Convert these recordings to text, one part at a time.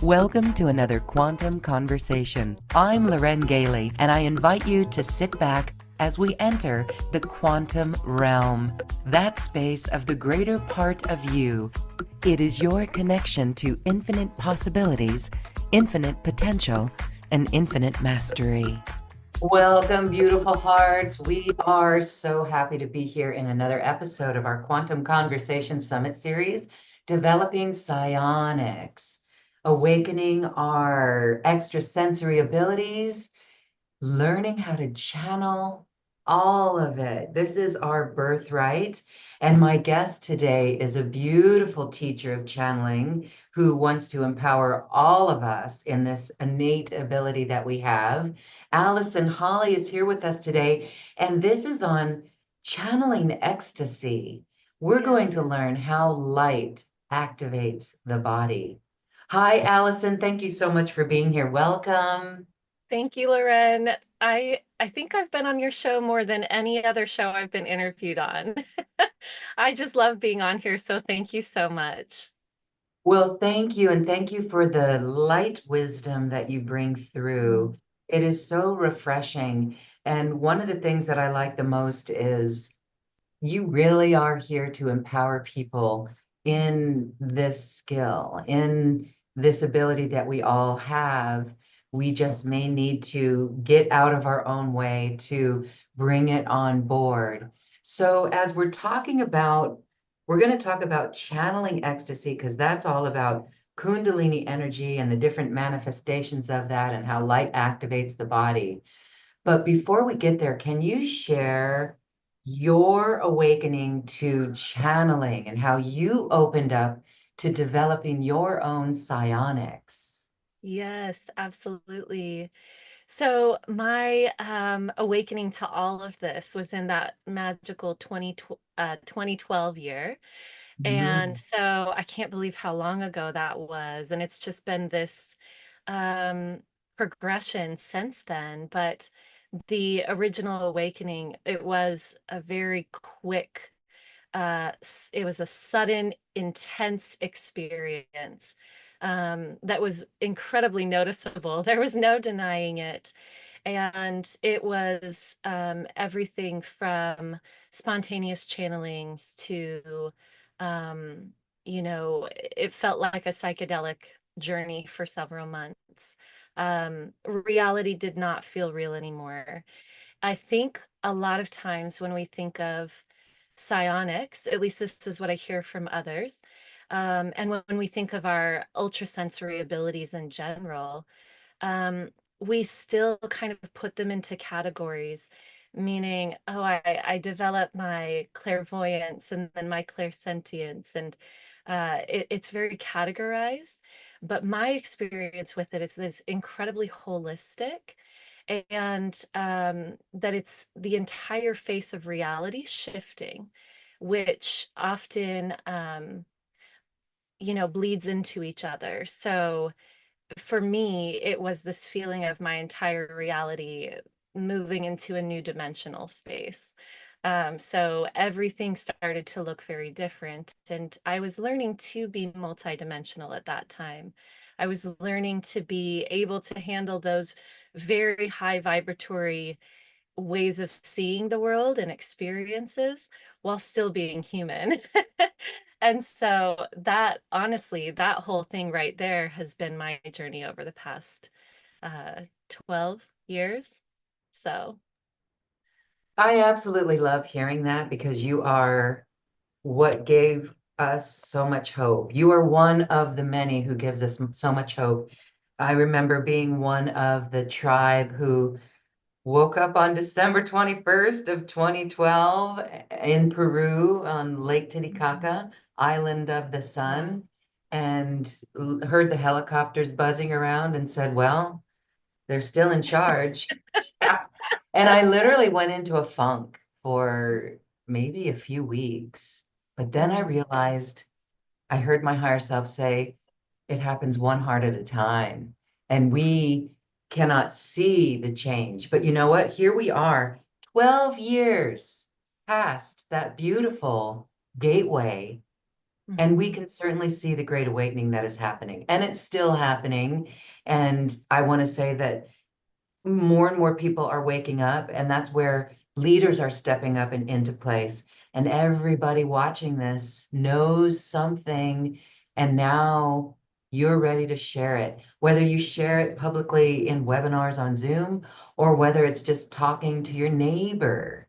Welcome to another Quantum Conversation. I'm Loren Gailey, and I invite you to sit back as we enter the quantum realm, that space of the greater part of you. It is your connection to infinite possibilities, infinite potential, and infinite mastery. Welcome, beautiful hearts. We are so happy to be here in another episode of our Quantum Conversation Summit series, Developing Psionics, awakening our extrasensory abilities, learning how to channel all of it. This is our birthright. And my guest today is a beautiful teacher of channeling who wants to empower all of us in this innate ability that we have. Allison Holley is here with us today, and this is on channeling ecstasy. We're going to learn how light activates the body. Hi, Allison. Thank you so much for being here. Welcome. Thank you, Loren. I think I've been on your show more than any other show I've been interviewed on. I just love being on here, so thank you so much. Well, thank you. And thank you for the light wisdom that you bring through. It is so refreshing. And one of the things that I like the most is you really are here to empower people in this skill, in this ability that we all have. We just may need to get out of our own way to bring it on board. So, as we're going to talk about channeling ecstasy because that's all about Kundalini energy and the different manifestations of that and how light activates the body. But before we get there, can you share your awakening to channeling and how you opened up to developing your own psionics? Yes, absolutely. So my awakening to all of this was in that magical 2012 year. And Mhm. so I can't believe how long ago that was. And it's just been this progression since then. But the original awakening, it was a very quick, it was a sudden, intense experience that was incredibly noticeable. There was no denying it. And it was everything from spontaneous channelings to, um, it felt like a psychedelic journey for several months. Reality did not feel real anymore. I think a lot of times when we think of psionics, at least this is what I hear from others, and when we think of our ultrasensory abilities in general, um, we still kind of put them into categories, meaning, oh, I develop my clairvoyance and then my clairsentience, and it's very categorized. But my experience with it is this incredibly holistic, and that it's the entire face of reality shifting, which often, bleeds into each other. So for me, it was this feeling of my entire reality moving into a new dimensional space. So everything started to look very different. And I was learning to be multidimensional at that time. I was learning to be able to handle those very high vibratory ways of seeing the world and experiences while still being human. And so that honestly, that whole thing right there has been my journey over the past 12 years. So, I absolutely love hearing that because you are what gave us so much hope. You are one of the many who gives us so much hope. I remember being one of the tribe who woke up on December 21st of 2012 in Peru on Lake Titicaca, Island of the Sun, and heard the helicopters buzzing around and said, well, they're still in charge. And I literally went into a funk for maybe a few weeks. But then I mm, realized I heard my higher self say, it happens one heart at a time. And we cannot see the change. But you know what? Here we are, 12 years past that beautiful gateway. And we Mhm. can certainly see the great awakening that is happening, and it's still happening. And I want to say that more and more people are waking up, and that's where leaders are stepping up and into place. And everybody watching this knows something, and now you're ready to share it. Whether you share it publicly in webinars on Zoom, or whether it's just talking to your neighbor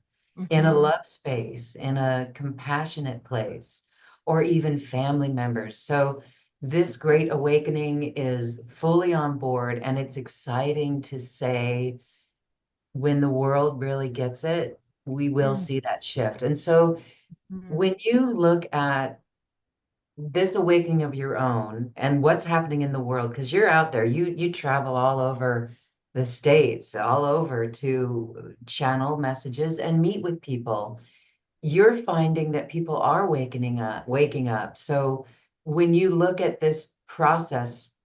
in a Mhm. love space, in a compassionate place, or even family members. So this great awakening is fully on board, and it's exciting to say when the world really gets it, we will Mm. see that shift. And so Mhm. when you look at this awakening of your own and what's happening in the world, because you're out there, you travel all over the states, all over to channel messages and meet with people. You're finding that people are waking up. So when you look at this process,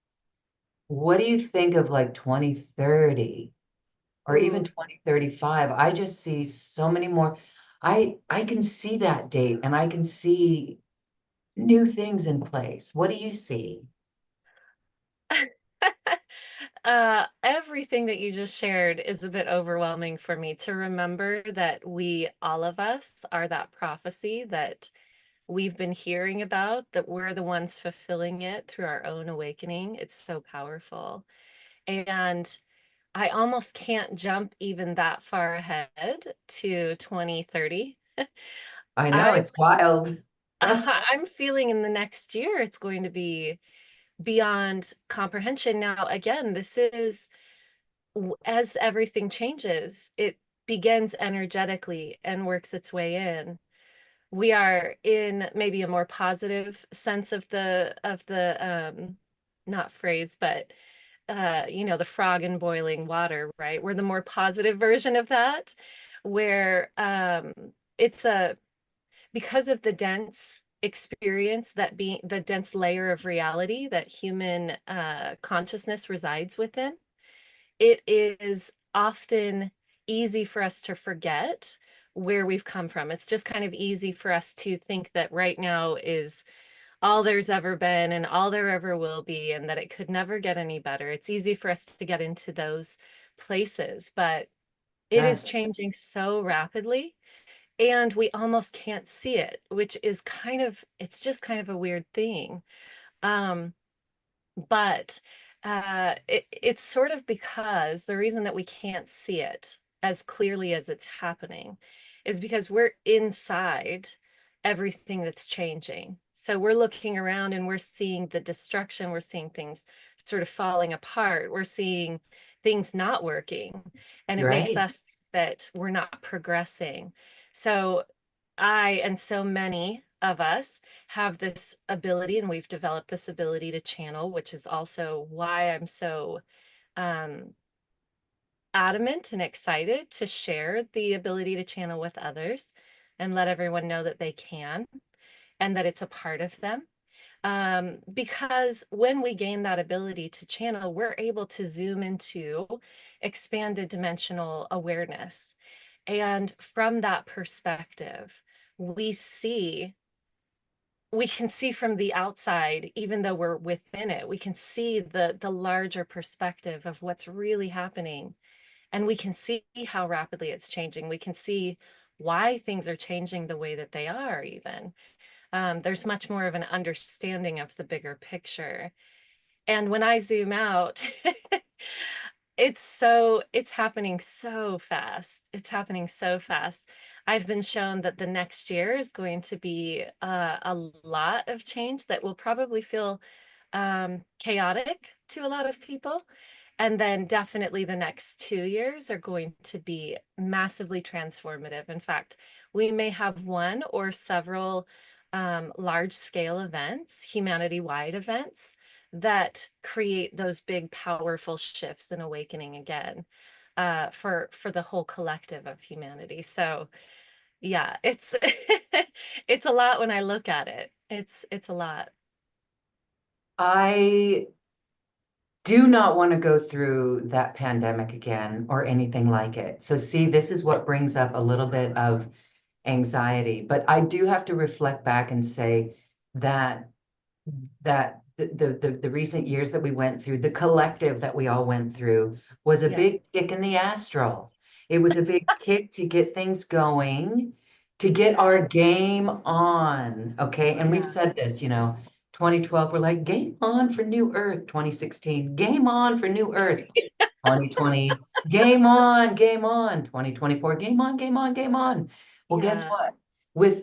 what do you think of like 2030 or even Ooh. 2035? I just see so many more. I can see that date, and I can see new things in place. What do you see? Everything that you just shared is a bit overwhelming for me to remember that we, all of us, are that prophecy that we've been hearing about, that we're the ones fulfilling it through our own awakening. It's so powerful. And I almost can't jump even that far ahead to 2030. I know I it's wild. I'm feeling in the next year it's going to be beyond comprehension. Now, again, this is as everything changes, it begins energetically and works its way in. We are in maybe a more positive sense of the not phrase, but the frog in boiling water, right? We're the more positive version of that, where it's a because of the dense experience that being the dense layer of reality that human consciousness resides within, it is often easy for us to forget where we've come from. It's just kind of easy for us to think that right now is all there's ever been and all there ever will be, and that it could never get any better. It's easy for us to get into those places, but it is Yes. changing so rapidly and we almost can't see it, which is it's just kind of a weird thing. Um, but it's sort of because the reason that we can't see it as clearly as it's happening is because we're inside everything that's changing. So we're looking around and we're seeing the destruction, we're seeing things sort of falling apart, we're seeing things not working, and it makes Right. us think that we're not progressing. So I and so many of us have this ability, and we've developed this ability to channel, which is also why I'm so um, adamant and excited to share the ability to channel with others and let everyone know that they can and that it's a part of them. Because when we gain that ability to channel, we're able to zoom into expanded dimensional awareness. And from that perspective, we see we can see from the outside, even though we're within it, we can see the larger perspective of what's really happening. And we can see how rapidly it's changing. We can see why things are changing the way that they are, even. There's much more of an understanding of the bigger picture. And when I zoom out, it's happening so fast. It's happening so fast. I've been shown that the next year is going to be a lot of change that will probably feel chaotic to a lot of people. And then definitely the next 2 years are going to be massively transformative. In fact, we may have one or several large scale events, humanity-wide events, that create those big, powerful shifts and awakening again for the whole collective of humanity. So yeah, it's it's a lot when I look at it. It's a lot. I do not want to go through that pandemic again or anything like it. So, see, this is what brings up a little bit of anxiety. But I do have to reflect back and say, that the recent years that we went through, the collective that we all went through, was a Yes. big kick in the astral. It was a big kick to get things going, to get our Yes. game on. Okay. And we've Yeah. said this, 2012, we're like, game on for New Earth. 2016, game on for New Earth. 2020, game on, game on. 2024, game on, game on, game on. Well, guess Yeah. what?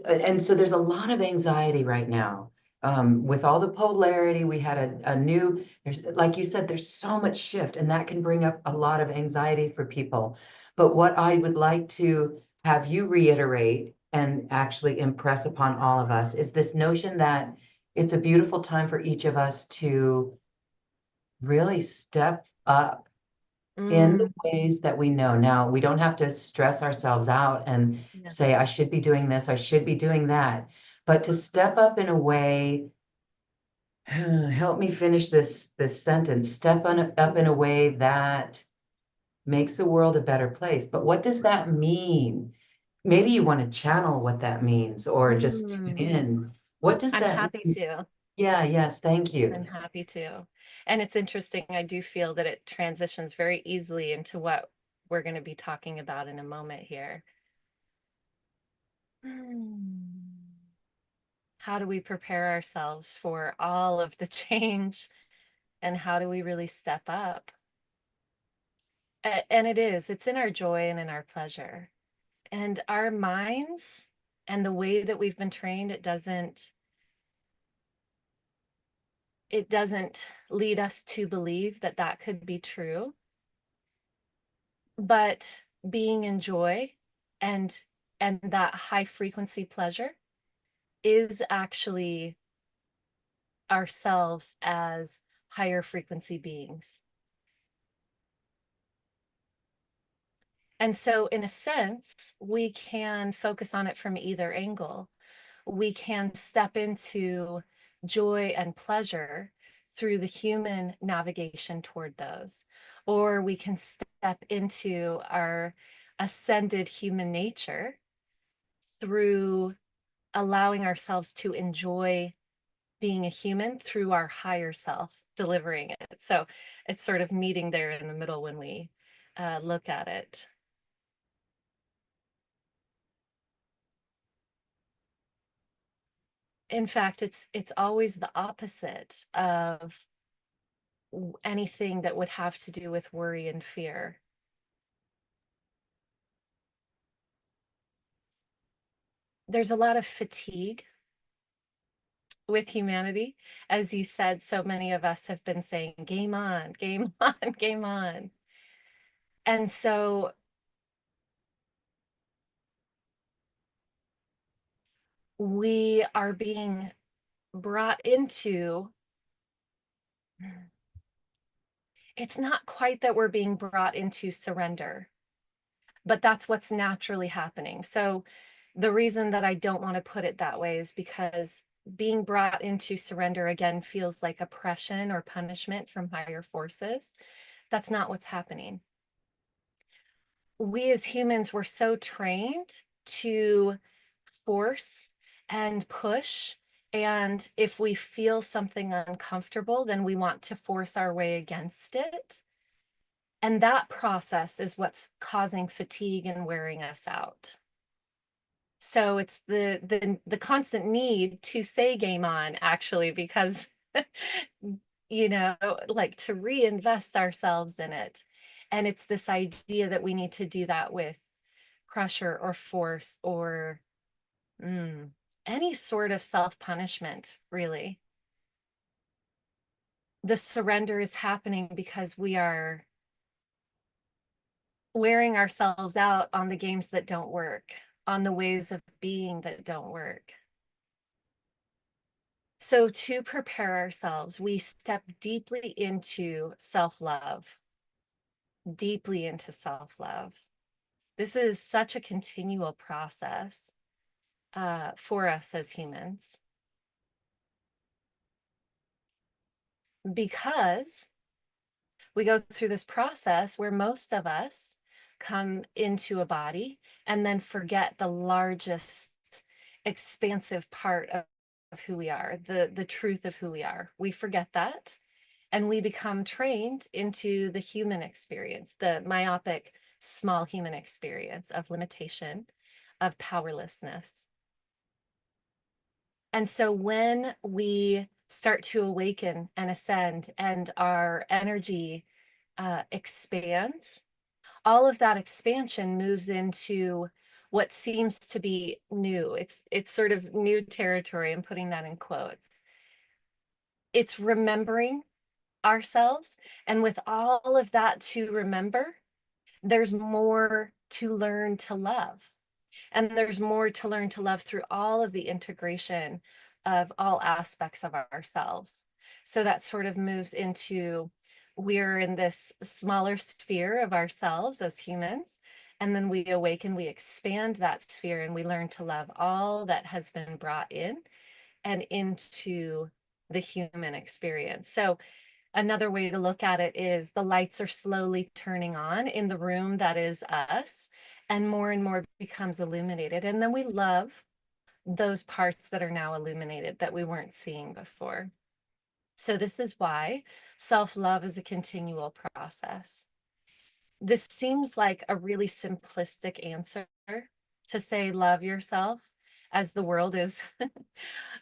And so there's a lot of anxiety right now. With all the polarity, we had a new, there's, like you said, there's so much shift, and that can bring up a lot of anxiety for people. But what I would like to have you reiterate and actually impress upon all of us is this notion that it's a beautiful time for each of us to really step up in the Mm, ways that we know. Now, we don't have to stress ourselves out and say, yes. I should be doing this, I should be doing that, but to step up in a way, help me finish this sentence, up in a way that makes the world a better place. But what does that mean? Maybe you want to channel what that means or just tune Mm, in. What does I'm that happy mean? to. Yeah, yes, thank you. I'm happy to. And it's interesting. I do feel that it transitions very easily into what we're going to be talking about in a moment here. Hmm. How do we prepare ourselves for all of the change, and how do we really step up? And it's in our joy and in our pleasure. And our minds and the way that we've been trained, it doesn't lead us to believe that that could be true. But being in joy and that high frequency pleasure is actually ourselves as higher frequency beings. And so, in a sense, we can focus on it from either angle. We can step into joy and pleasure through the human navigation toward those, or we can step into our ascended human nature through allowing ourselves to enjoy being a human through our higher self delivering it. So it's sort of meeting there in the middle when we look at it. In fact, it's always the opposite of anything that would have to do with worry and fear. There's a lot of fatigue with humanity. As you said, so many of us have been saying, game on, game on, game on. And so we are being brought into, it's not quite that we're being brought into surrender, but that's what's naturally happening. So the reason that I don't want to put it that way is because being brought into surrender again feels like oppression or punishment from higher forces. That's not what's happening. We as humans were so trained to force and push. And if we feel something uncomfortable, then we want to force our way against it. And that process is what's causing fatigue and wearing us out. So it's the constant need to say game on, actually, because like to reinvest ourselves in it. And it's this idea that we need to do that with pressure or force or any sort of self-punishment, really. The surrender is happening because we are wearing ourselves out on the games that don't work, on the ways of being that don't work. So to prepare ourselves, we step deeply into self-love, deeply into self-love. This is such a continual process for us as humans, because we go through this process where most of us come into a body and then forget the largest expansive part of who we are, the truth of who we are. We forget that, and we become trained into the human experience, the myopic, small human experience of limitation, of powerlessness. And so when we start to awaken and ascend and our energy expands, all of that expansion moves into what seems to be new. It's sort of new territory. I'm putting that in quotes. It's remembering ourselves. And with all of that to remember, there's more to learn to love. And there's more to learn to love through all of the integration of all aspects of ourselves. So that sort of moves into, we're in this smaller sphere of ourselves as humans. And then we awaken, we expand that sphere, and we learn to love all that has been brought in and into the human experience. So another way to look at it is the lights are slowly turning on in the room that is us, and more becomes illuminated. And then we love those parts that are now illuminated that we weren't seeing before. So this is why self-love is a continual process. This seems like a really simplistic answer to say love yourself, as the world is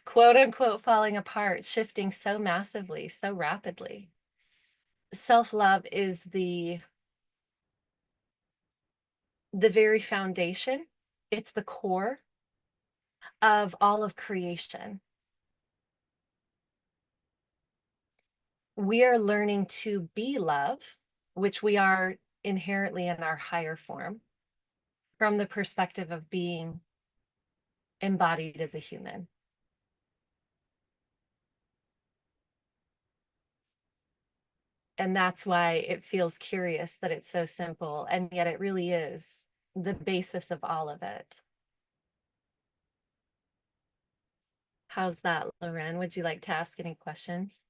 quote unquote falling apart, shifting so massively, so rapidly. Self-love is the very foundation. It's the core of all of creation. We are learning to be love, which we are inherently in our higher form, from the perspective of being embodied as a human. And that's why it feels curious that it's so simple, and yet it really is the basis of all of it. How's that, Loren? Would you like to ask any questions?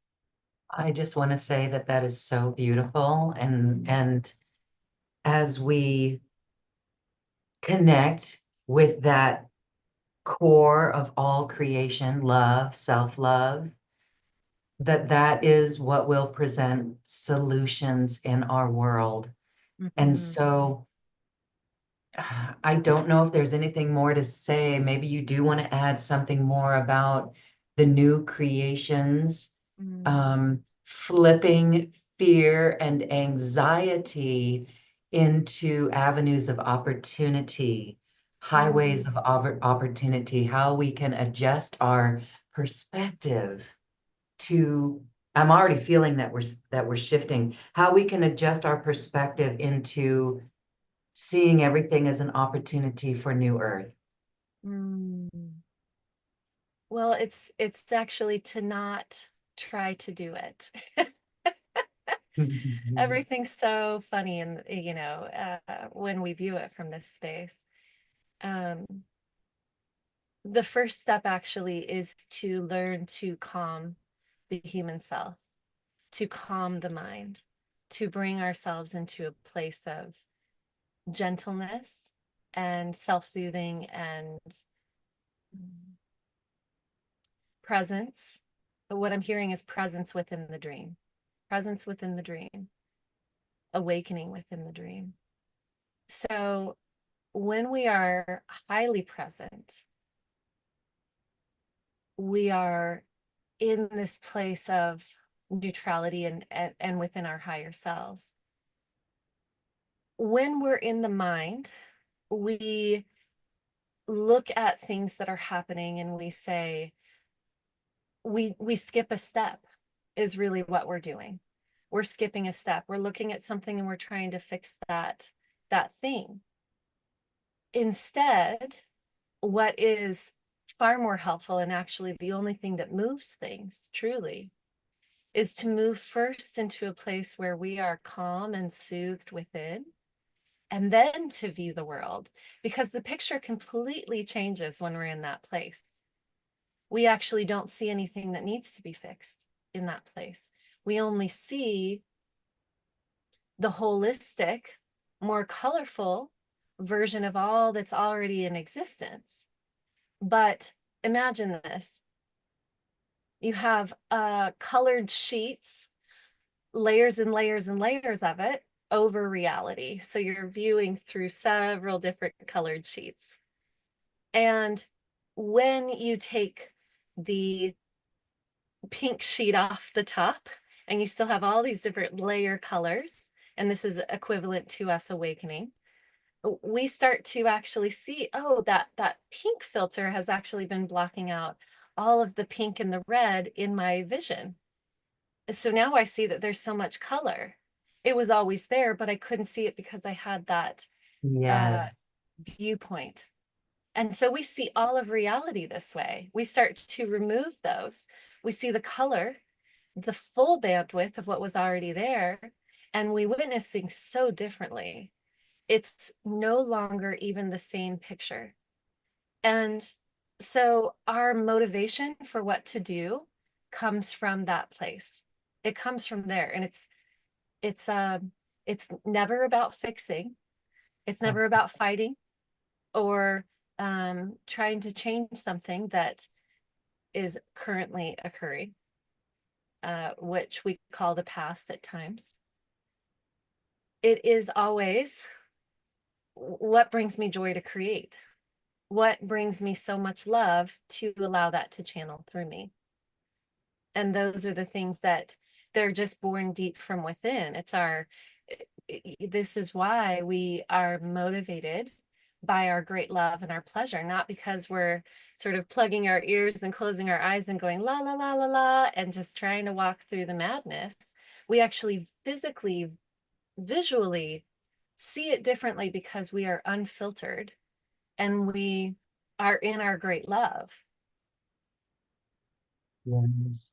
I just want to say that that is so beautiful. And as we connect with that core of all creation, love, self-love, that is what will present solutions in our world. And Mm-hmm. so I don't know if there's anything more to say. Maybe you do want to add something more about the new creations, flipping fear and anxiety into avenues of opportunity, highways of opportunity, how we can adjust our perspective to, I'm already feeling that we're shifting, how we can adjust our perspective into seeing everything as an opportunity for new earth. Mm. Well, it's actually to not try to do it. Everything's so funny, and when we view it from this space. The first step actually is to learn to calm the human self, to calm the mind, to bring ourselves into a place of gentleness and self-soothing and presence. But what I'm hearing is presence within the dream, presence within the dream, awakening within the dream. So when we are highly present, we are in this place of neutrality and within our higher selves. When we're in the mind, we look at things that are happening and we say, we skip a step, is really what we're doing. We're skipping a step. We're looking at something and we're trying to fix that thing. Instead, what is far more helpful, and actually the only thing that moves things truly, is to move first into a place where we are calm and soothed within, and then to view the world, because the picture completely changes when we're in that place. We actually don't see anything that needs to be fixed in that place. We only see the holistic, more colorful version of all that's already in existence. But imagine this. You have colored sheets, layers and layers and layers of it over reality. So you're viewing through several different colored sheets. And when you take the pink sheet off the top and you still have all these different layer colors, and this is equivalent to us awakening, we start to actually see, oh, that pink filter has actually been blocking out all of the pink and the red in my vision. So now I see that there's so much color. It was always there, but I couldn't see it because I had that uh, Yes. viewpoint. And so we see all of reality this way. We start to remove those. We see the color, the full bandwidth of what was already there, and we witness things so differently. It's no longer even the same picture. And so our motivation for what to do comes from that place. It comes from there. And it's it's never about fixing. It's never about fighting or trying to change something that is currently occurring, which we call the past at times. It is always what brings me joy to create, what brings me so much love to allow that to channel through me. And those are the things that they're just born deep from within. It's our, this is why we are motivated by our great love and our pleasure, not because we're sort of plugging our ears and closing our eyes and going la la la la la and just trying to walk through the madness. We actually physically, visually see it differently because we are unfiltered and we are in our great love. Yes.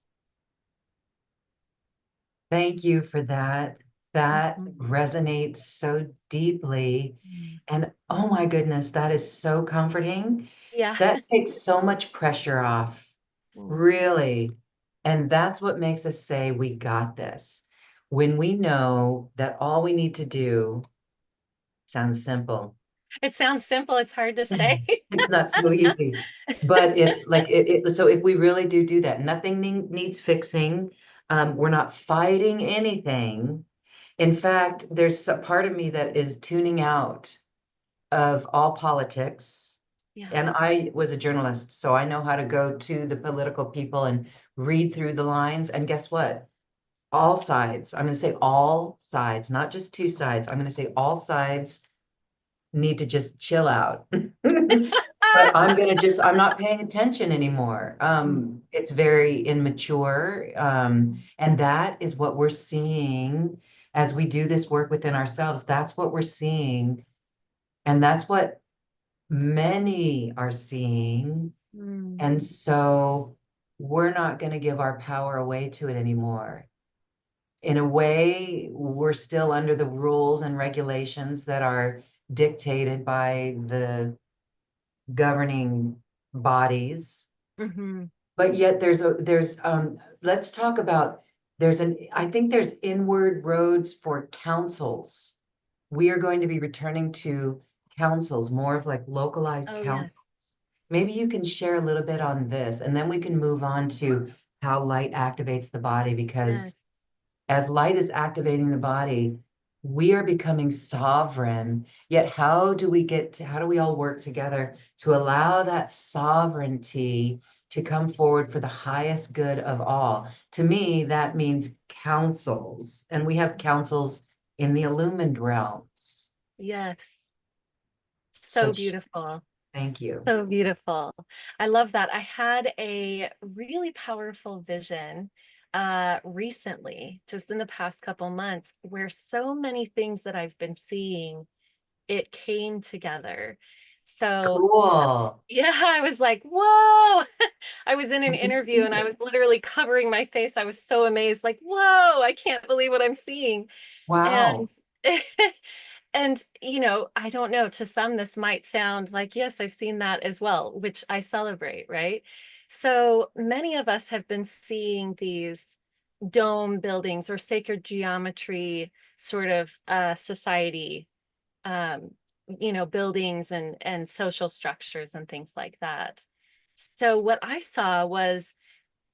Thank you for that. That Mhm. resonates so deeply. And oh my goodness, that is so comforting. Yeah. That takes so much pressure off, really. And that's what makes us say, we got this. When we know that all we need to do sounds simple. It sounds simple, it's hard to say. It's not so easy, but it's like so if we really do that, nothing needs fixing. We're not fighting anything. In fact, there's a part of me that is tuning out of all politics. Yeah. And I was a journalist, so I know how to go to the political people and read through the lines. And guess what? All sides, I'm going to say all sides, not just two sides. I'm going to say all sides need to just chill out. But I'm not paying attention anymore. It's very immature. And that is what we're seeing as we do this work within ourselves. That's what we're seeing. And that's what many are seeing. Mm. And so we're not going to give our power away to it anymore. In a way, we're still under the rules and regulations that are dictated by the governing bodies, Mm-hmm. but yet let's talk about, I think there's inward roads for councils. We are going to be returning to councils, more of like localized Oh, councils. yes. Maybe you can share a little bit on this, and then we can move on to how light activates the body, because Yes. as light is activating the body, we are becoming sovereign. Yet, how do we all work together to allow that sovereignty to come forward for the highest good of all? To me, that means councils, and we have councils in the illumined realms. Yes. So Such, beautiful. thank you. So beautiful. I love that. I had a really powerful vision recently, just in the past couple months, where so many things that I've been seeing, it came together. So Cool. yeah, I was like, whoa. I was in an I can interview see and I it. was literally covering my face. I was so amazed, like, whoa, I can't believe what I'm seeing. And Wow. and I don't know, to some this might sound like, yes, I've seen that as well, which I celebrate, right? So many of us have been seeing these dome buildings or sacred geometry sort of society um, buildings and social structures and things like that. So what I saw was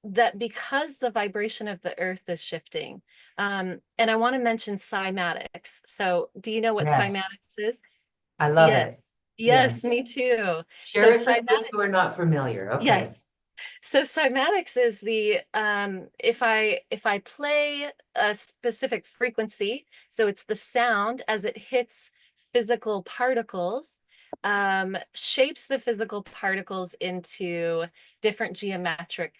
that because the vibration of the earth is shifting, and I want to mention cymatics. So do you know what Yes, cymatics is? I love it. Yes. Yes, Yes. me too. So Share it with those who cymatics, are not familiar. Okay. yes. So cymatics is the if I play a specific frequency, so it's the sound as it hits physical particles, shapes the physical particles into different geometric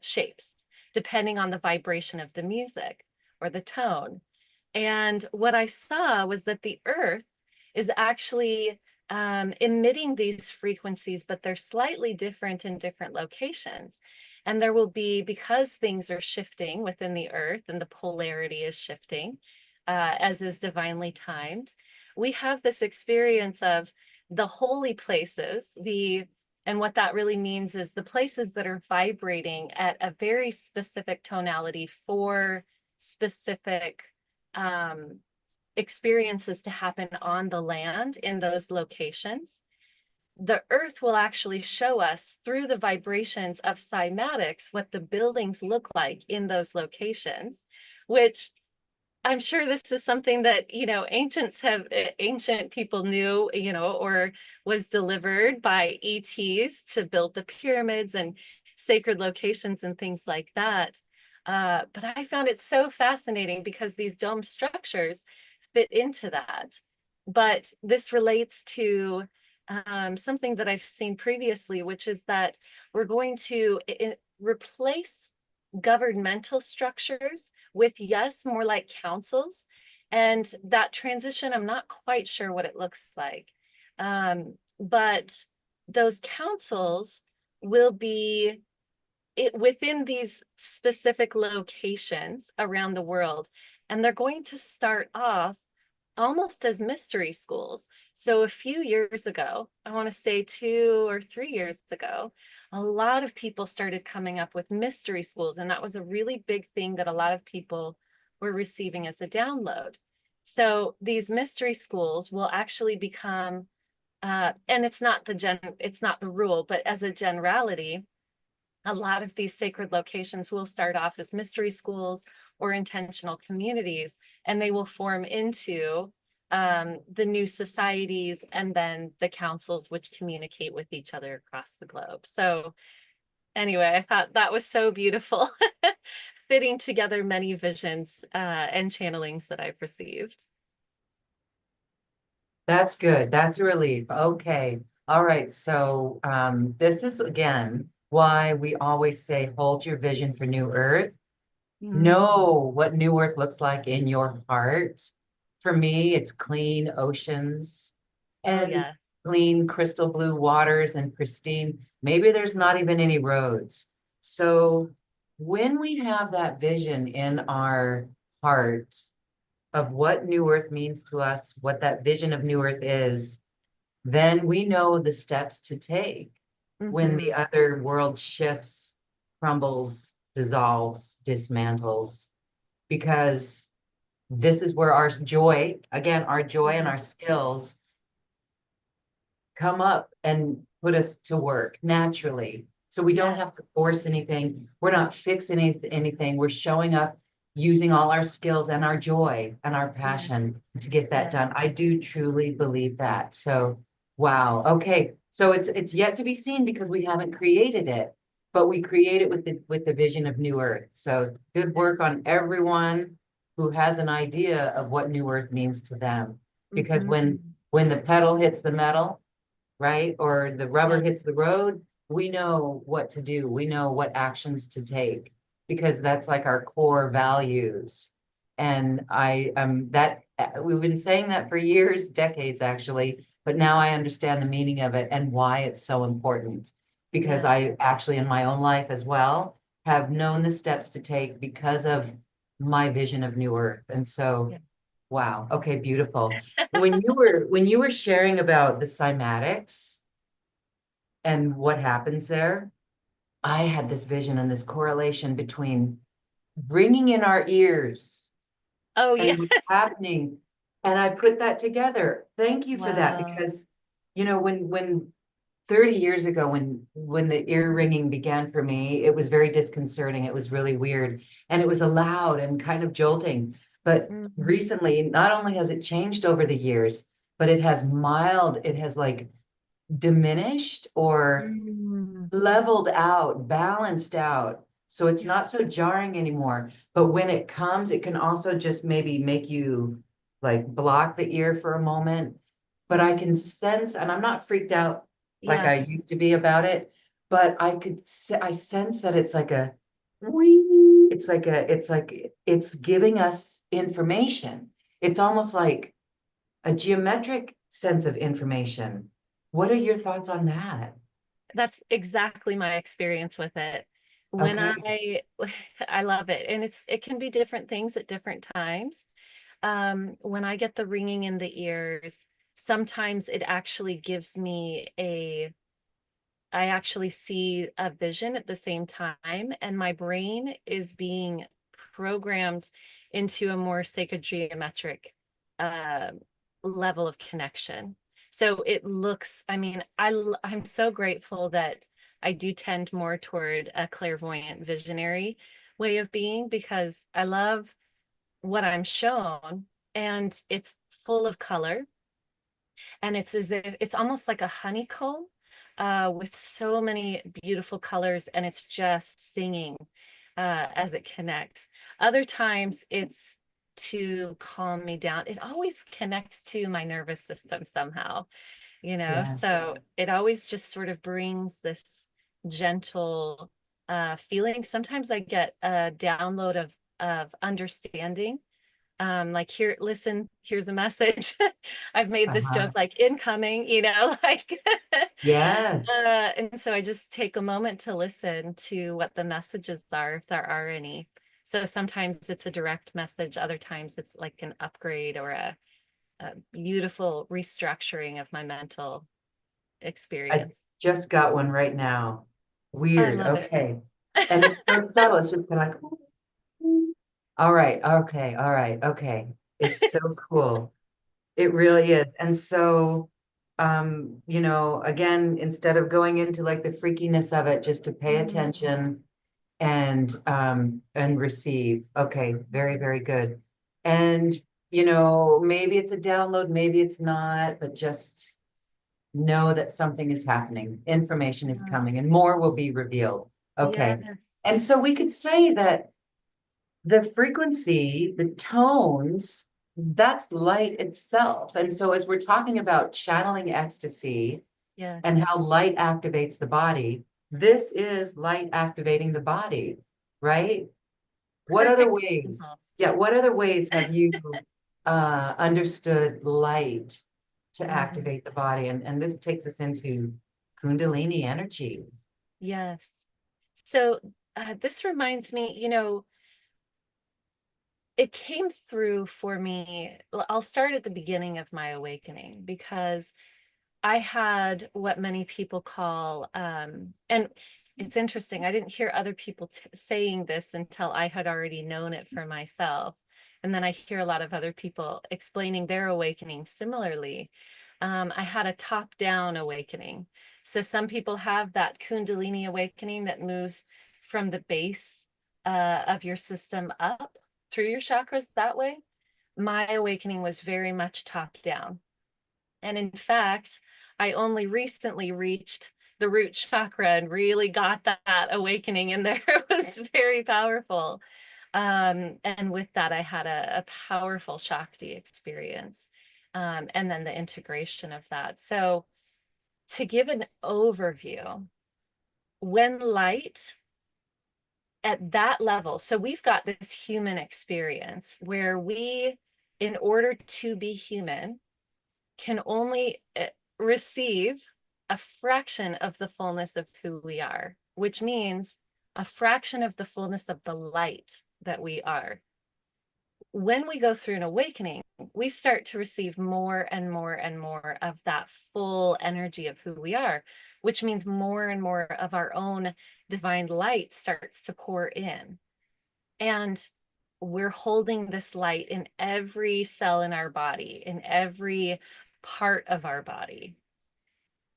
shapes, depending on the vibration of the music or the tone. And what I saw was that the earth is actually emitting these frequencies, but they're slightly different in different locations. And there will be, because things are shifting within the earth and the polarity is shifting, as is divinely timed, we have this experience of the holy places, and what that really means is the places that are vibrating at a very specific tonality for specific um, experiences to happen on the land in those locations. The earth will actually show us through the vibrations of cymatics what the buildings look like in those locations, which I'm sure this is something that, ancient people knew, or was delivered by ETs to build the pyramids and sacred locations and things like that. But I found it so fascinating because these dome structures fit into that. But this relates to something that I've seen previously, which is that we're going to replace governmental structures with, yes, more like councils. And that transition, I'm not quite sure what it looks like. But those councils will be within these specific locations around the world. And they're going to start off almost as mystery schools. So a few years ago, I want to say 2 or 3 years ago, a lot of people started coming up with mystery schools. And that was a really big thing that a lot of people were receiving as a download. So these mystery schools will actually become, and it's not the rule, but as a generality, a lot of these sacred locations will start off as mystery schools or intentional communities, and they will form into the new societies and then the councils which communicate with each other across the globe. So anyway, I thought that was so beautiful, fitting together many visions and channelings that I've received. That's good. That's a relief. Okay. All right. So this is again why we always say hold your vision for New Earth. Mm. Know what New Earth looks like in your heart. For me, it's clean oceans Oh, and yes. clean crystal blue waters and pristine. Maybe there's not even any roads. So when we have that vision in our heart of what New Earth means to us, what that vision of New Earth is, then we know the steps to take when the Mm-hmm. other world shifts, crumbles, dissolves, dismantles, because this is where our joy, again, our joy and our Yes. skills come up and put us to work naturally. So we don't Yes. have to force anything. We're not fixing anything. We're showing up using all our skills and our joy and our Yes. passion to get that Yes. done. I do truly believe that. So, wow. Okay. So it's yet to be seen because we haven't created it, but we create it with the vision of New Earth. So good work Yes. on everyone who has an idea of what New Earth means to them. Because Mm-hmm. when the pedal hits the metal, right? Or the rubber Yes. hits the road, we know what to do. We know what actions to take because that's like our core values. And we've been saying that for years, decades actually, but now I understand the meaning of it and why it's so important. Because Yes. I actually in my own life as well have known the steps to take because of my vision of New Earth. And so Yes. wow. Okay, beautiful. When you were sharing about the cymatics and what happens there, I had this vision and this correlation between bringing in our ears Oh, and yes. what's happening. And I put that together. Thank you for that Wow. because, you know, when 30 years ago when the ear ringing began for me, it was very disconcerting. It was really weird and it was loud and kind of jolting. But Mhm. recently, not only has it changed over the years, but it has it has like diminished or Mm. leveled out, balanced out. So it's not so jarring anymore. But when it comes, it can also just maybe make you like block the ear for a moment. But I can sense, and I'm not freaked out like Yeah, I used to be about it, but I sense that it's like a, wee, it's like, it's giving us information. It's almost like a geometric sense of information. What are your thoughts on that? that's exactly my experience with it. When Okay. I love it, and it can be different things at different times. When I get the ringing in the ears, sometimes it actually gives me I actually see a vision at the same time, and my brain is being programmed into a more sacred geometric uh, level of connection. So it looks, I mean, I'm so grateful that I do tend more toward a clairvoyant visionary way of being because I love what I'm shown and it's full of color and it's as if it's almost like a honeycomb with so many beautiful colors and it's just singing as it connects. Other times it's to calm me down. It always connects to my nervous system somehow, you know, Yeah. so it always just sort of brings this gentle feeling. Sometimes I get a download of understanding like here, listen, here's a message. I've made this joke Uh-huh. like incoming, you know, like Yes. and so I just take a moment to listen to what the messages are if there are any. So sometimes it's a direct message, other times it's like an upgrade or a beautiful restructuring of my mental I experience. just got one right now. I Weird. love it. Okay. And it's so subtle. It's just kind of like, all right. Okay. All right. Okay. It's so cool. It really is. And so, again, instead of going into like the freakiness of it, just to pay Mhm. attention and receive. Okay, very, very good. And maybe it's a download, maybe it's not, but just know that something is happening. Information is coming Yes. and more will be revealed. Okay. Yes. And so we could say that the frequency, the tones, that's light itself. And so as we're talking about channeling ecstasy Yes. and how light activates the body, this is light activating the body, right? What other Perfect ways? example. Yeah, what other ways have you understood light to Mhm. activate the body? And this takes us into Kundalini energy. Yes. So this reminds me, you know, it came through for me. I'll start at the beginning of my awakening because I had what many people call, and it's interesting, I didn't hear other people saying this until I had already known it for myself. And then I hear a lot of other people explaining their awakening similarly. I had a top-down awakening. So some people have that Kundalini awakening that moves from the base of your system up through your chakras that way. My awakening was very much top-down. And in fact, I only recently reached the root chakra and really got that awakening in there. It was very powerful. And with that, I had a powerful Shakti experience. And then the integration of that. So to give an overview, when light at that level, so we've got this human experience where we, in order to be human, can only receive a fraction of the fullness of who we are, which means a fraction of the fullness of the light that we are. When we go through an awakening, we start to receive more and more and more of that full energy of who we are, which means more and more of our own divine light starts to pour in. And we're holding this light in every cell in our body, in every part of our body.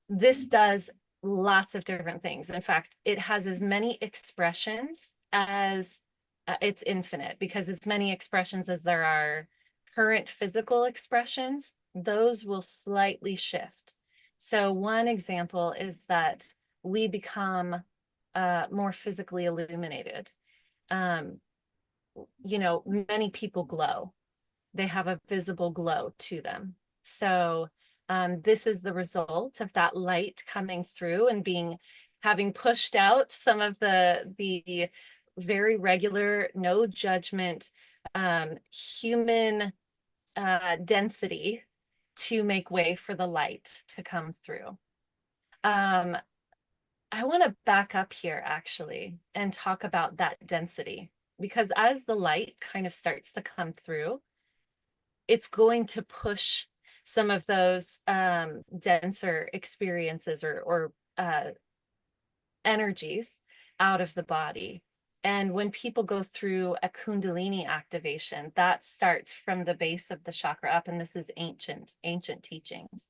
this does lots of different things. In fact, it has as many expressions as it's infinite, because as many expressions as there are current physical expressions, those will slightly shift. So one example is that we become more physically illuminated. Um, many people glow. They have a visible glow to them. So this is the result of that light coming through and having pushed out some of the very regular, no judgment, human density to make way for the light to come through. I want to back up here actually and talk about that density, because as the light kind of starts to come through, it's going to push some of those denser experiences or energies out of the body. And when people go through a Kundalini activation, that starts from the base of the chakra up, and this is ancient teachings.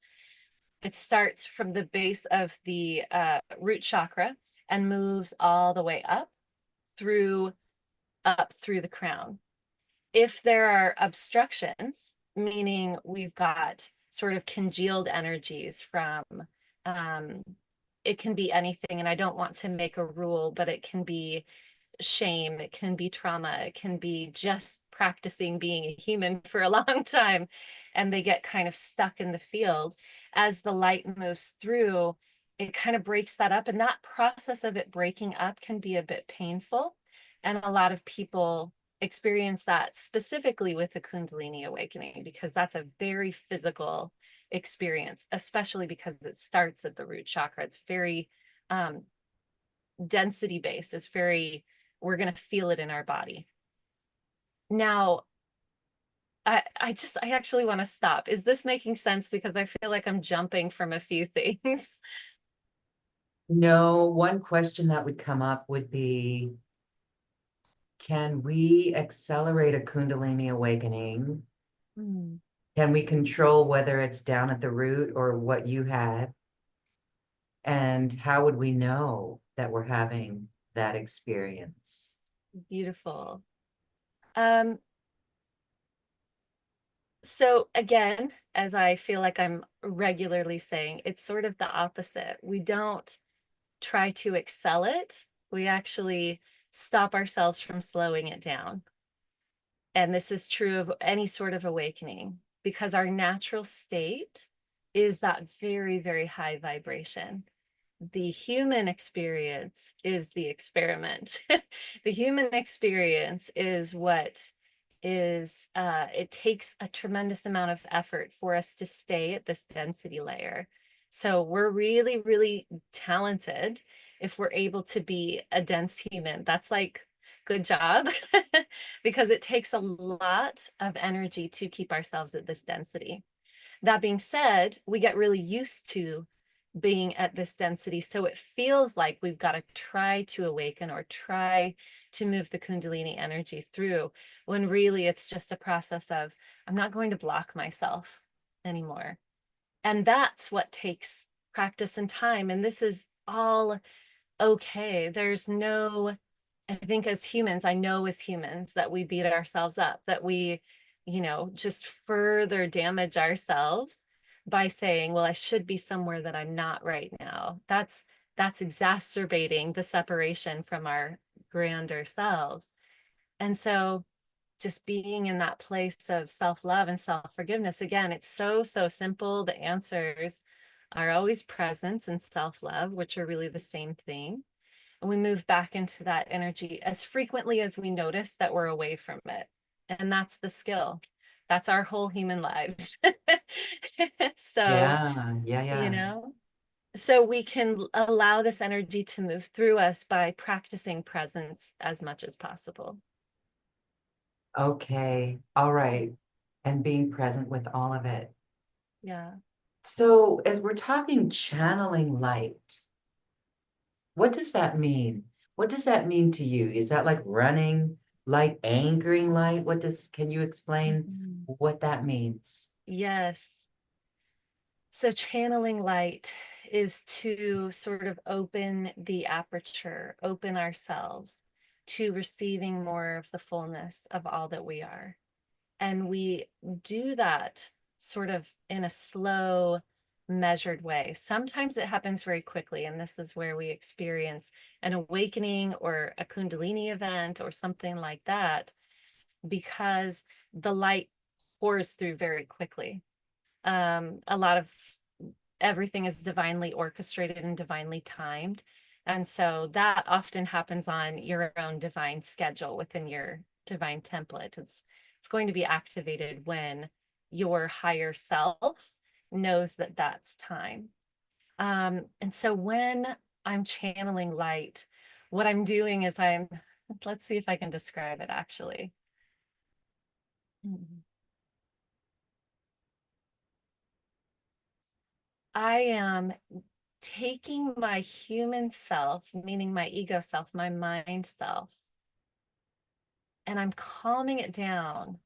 It starts from the base of the root chakra and moves all the way up through the crown. If there are obstructions, meaning we've got sort of congealed energies from, it can be anything, and I don't want to make a rule, but it can be shame, it can be trauma, it can be just practicing being a human for a long time, and they get kind of stuck in the field. As the light moves through, it kind of breaks that up, and that process of it breaking up can be a bit painful. And a lot of people experience that specifically with the Kundalini awakening, because that's a very physical experience, especially because it starts at the root chakra. It's very density based. It's very, we're going to feel it in our body. Now, I actually want to stop. Is this making sense? Because I feel like I'm jumping from a few things. No, one question that would come up would be, can we accelerate a Kundalini awakening? Mm. Can we control whether it's down at the root or what you had? And how would we know that we're having that experience? Beautiful. So again, as I feel like I'm regularly saying, it's sort of the opposite. We don't try to excel it. We actually stop ourselves from slowing it down. And this is true of any sort of awakening, because our natural state is that very, very high vibration. The human experience is the experiment. The human experience is what is, it takes a tremendous amount of effort for us to stay at this density layer. So we're really, really talented if we're able to be a dense human. That's like, good job, because it takes a lot of energy to keep ourselves at this density. That being said, we get really used to being at this density, so it feels like we've got to try to awaken or try to move the Kundalini energy through, when really it's just a process of, I'm not going to block myself anymore. And that's what takes practice and time. And this is all okay. There's no, I think as humans, I know as humans that we beat ourselves up, that we, just further damage ourselves by saying, well, I should be somewhere that I'm not right now. That's exacerbating the separation from our grander selves. And so just being in that place of self-love and self-forgiveness, again, it's so, so simple. The answers are always presence and self-love, which are really the same thing. And we move back into that energy as frequently as we notice that we're away from it. And that's the skill. That's our whole human lives. So, Yeah. so we can allow this energy to move through us by practicing presence as much as possible. Okay, all right. And being present with all of it. Yeah. So, as we're talking channeling light, what does that mean? What does that mean to you? Is that like running light, anchoring light? Can you explain what that means? Yes. So channeling light is to sort of open the aperture, open ourselves to receiving more of the fullness of all that we are. And we do that sort of in a slow, measured way. Sometimes it happens very quickly, and this is where we experience an awakening or a Kundalini event or something like that, because the light pours through very quickly. A lot of everything is divinely orchestrated and divinely timed. And so that often happens on your own divine schedule within your divine template. It's going to be activated when your higher self knows that that's time. And so when I'm channeling light, what I'm doing is let's see if I can describe it actually. I am taking my human self, meaning my ego self, my mind self, and I'm calming it down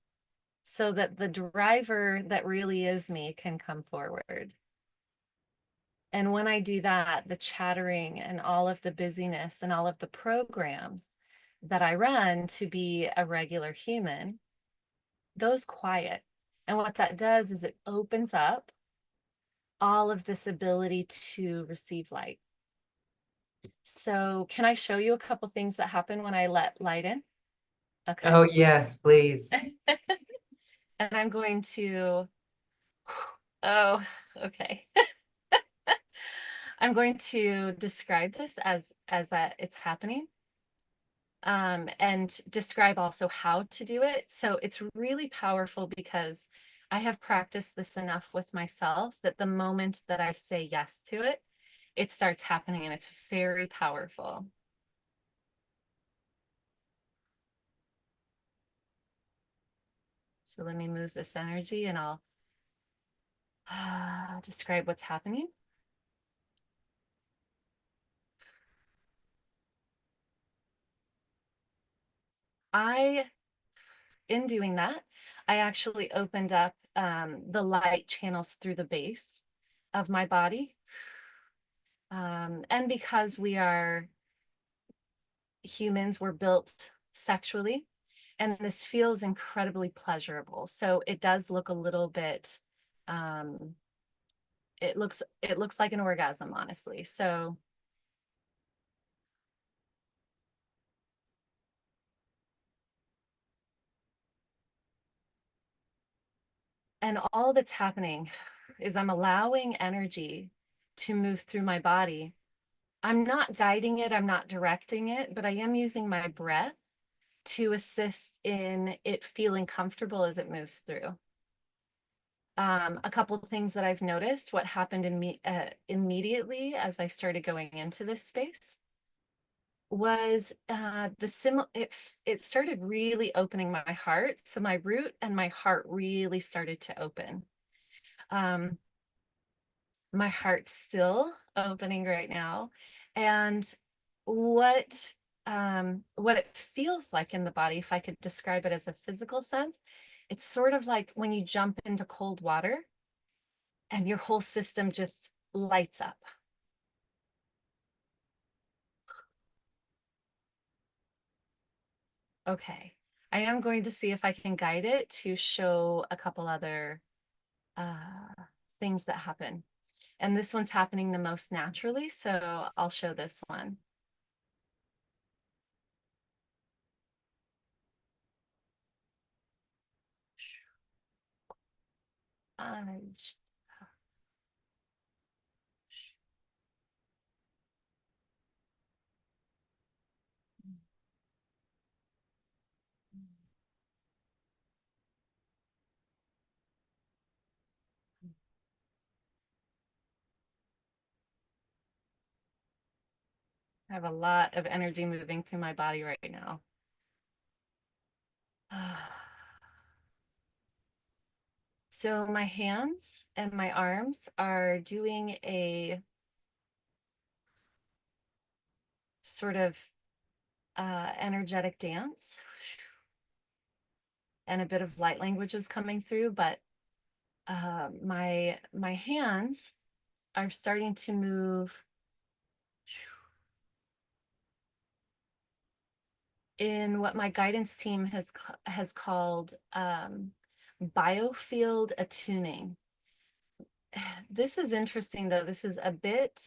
so that the driver that really is me can come forward. And when I do that, the chattering and all of the busyness and all of the programs that I run to be a regular human, those quiet. And what that does is it opens up all of this ability to receive light. So can I show you a couple things that happen when I let light in? Okay. Oh, yes, please. And I'm going to, oh, okay. I'm going to describe this as it's happening, and describe also how to do it. So it's really powerful because I have practiced this enough with myself that the moment that I say yes to it, it starts happening, and it's very powerful. So let me move this energy and I'll describe what's happening. In doing that, I actually opened up the light channels through the base of my body. And because we are humans, we're built sexually, and this feels incredibly pleasurable. So it does look a little bit, it looks like an orgasm, honestly. So and all that's happening is I'm allowing energy to move through my body. I'm not guiding it, I'm not directing it, but I am using my breath to assist in it feeling comfortable as it moves through. A couple of things that I've noticed, what happened in me immediately as I started going into this space was it started really opening my heart. So my root and my heart really started to open. My heart's still opening right now. And what it feels like in the body, if I could describe it as a physical sense, it's sort of like when you jump into cold water and your whole system just lights up. Okay, I am going to see if I can guide it to show a couple other things that happen. And this one's happening the most naturally, so I'll show this one. I have a lot of energy moving through my body right now. So my hands and my arms are doing a sort of energetic dance, and a bit of light language is coming through, but my hands are starting to move in what my guidance team has called biofield attuning. This is interesting though. This is a bit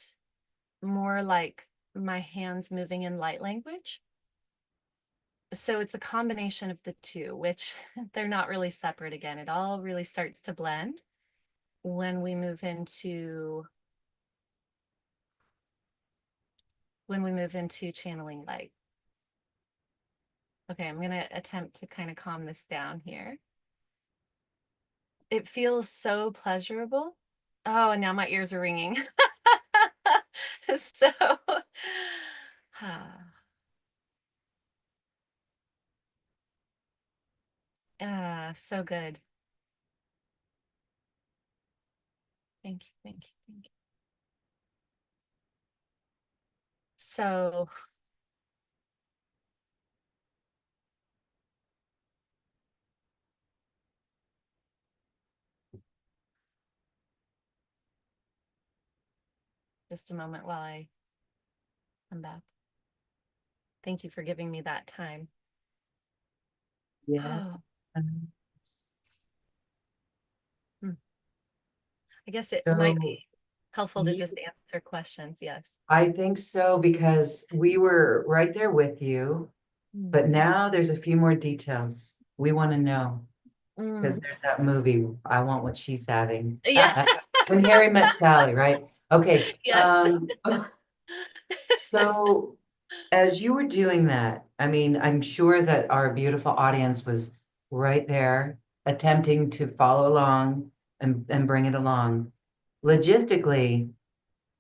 more like my hands moving in light language. So it's a combination of the two, which they're not really separate again. It all really starts to blend when we move into channeling light. Okay, I'm going to attempt to kind of calm this down here. It feels so pleasurable. Oh, and now my ears are ringing. So, so good. Thank you, thank you, thank you. So, just a moment while I come back. Thank you for giving me that time. Yeah. Oh, I guess it might So be helpful to you, just answer questions. Yes. I think so, because we were right there with you, but now there's a few more details we want to know. Because there's that movie, I Want What She's Having. Yeah. When Harry Met Sally, right? Okay. Yes. So as you were doing that, I mean, I'm sure that our beautiful audience was right there attempting to follow along and bring it along. Logistically,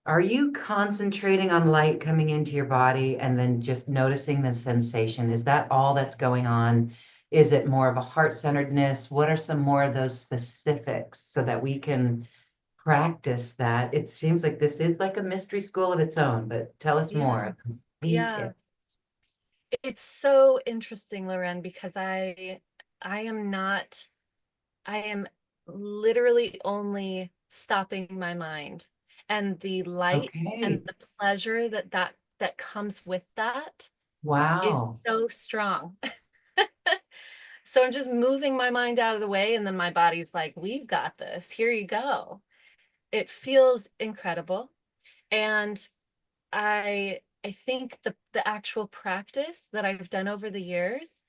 are you concentrating on light coming into your body and then just noticing the sensation? Is that all that's going on? Is it more of a heart-centeredness? What are some more of those specifics so that we can practice that? It seems like this is like a mystery school of its own, but tell us more Yeah. of those Yeah. details. It's so interesting, Loren, because I am literally only stopping my mind, and the light and Okay. the pleasure that comes with that is Wow. so strong. So I'm just moving my mind out of the way, and then my body's like, we've got this. Here you go. It feels incredible. And I think the actual practice that I've done over the years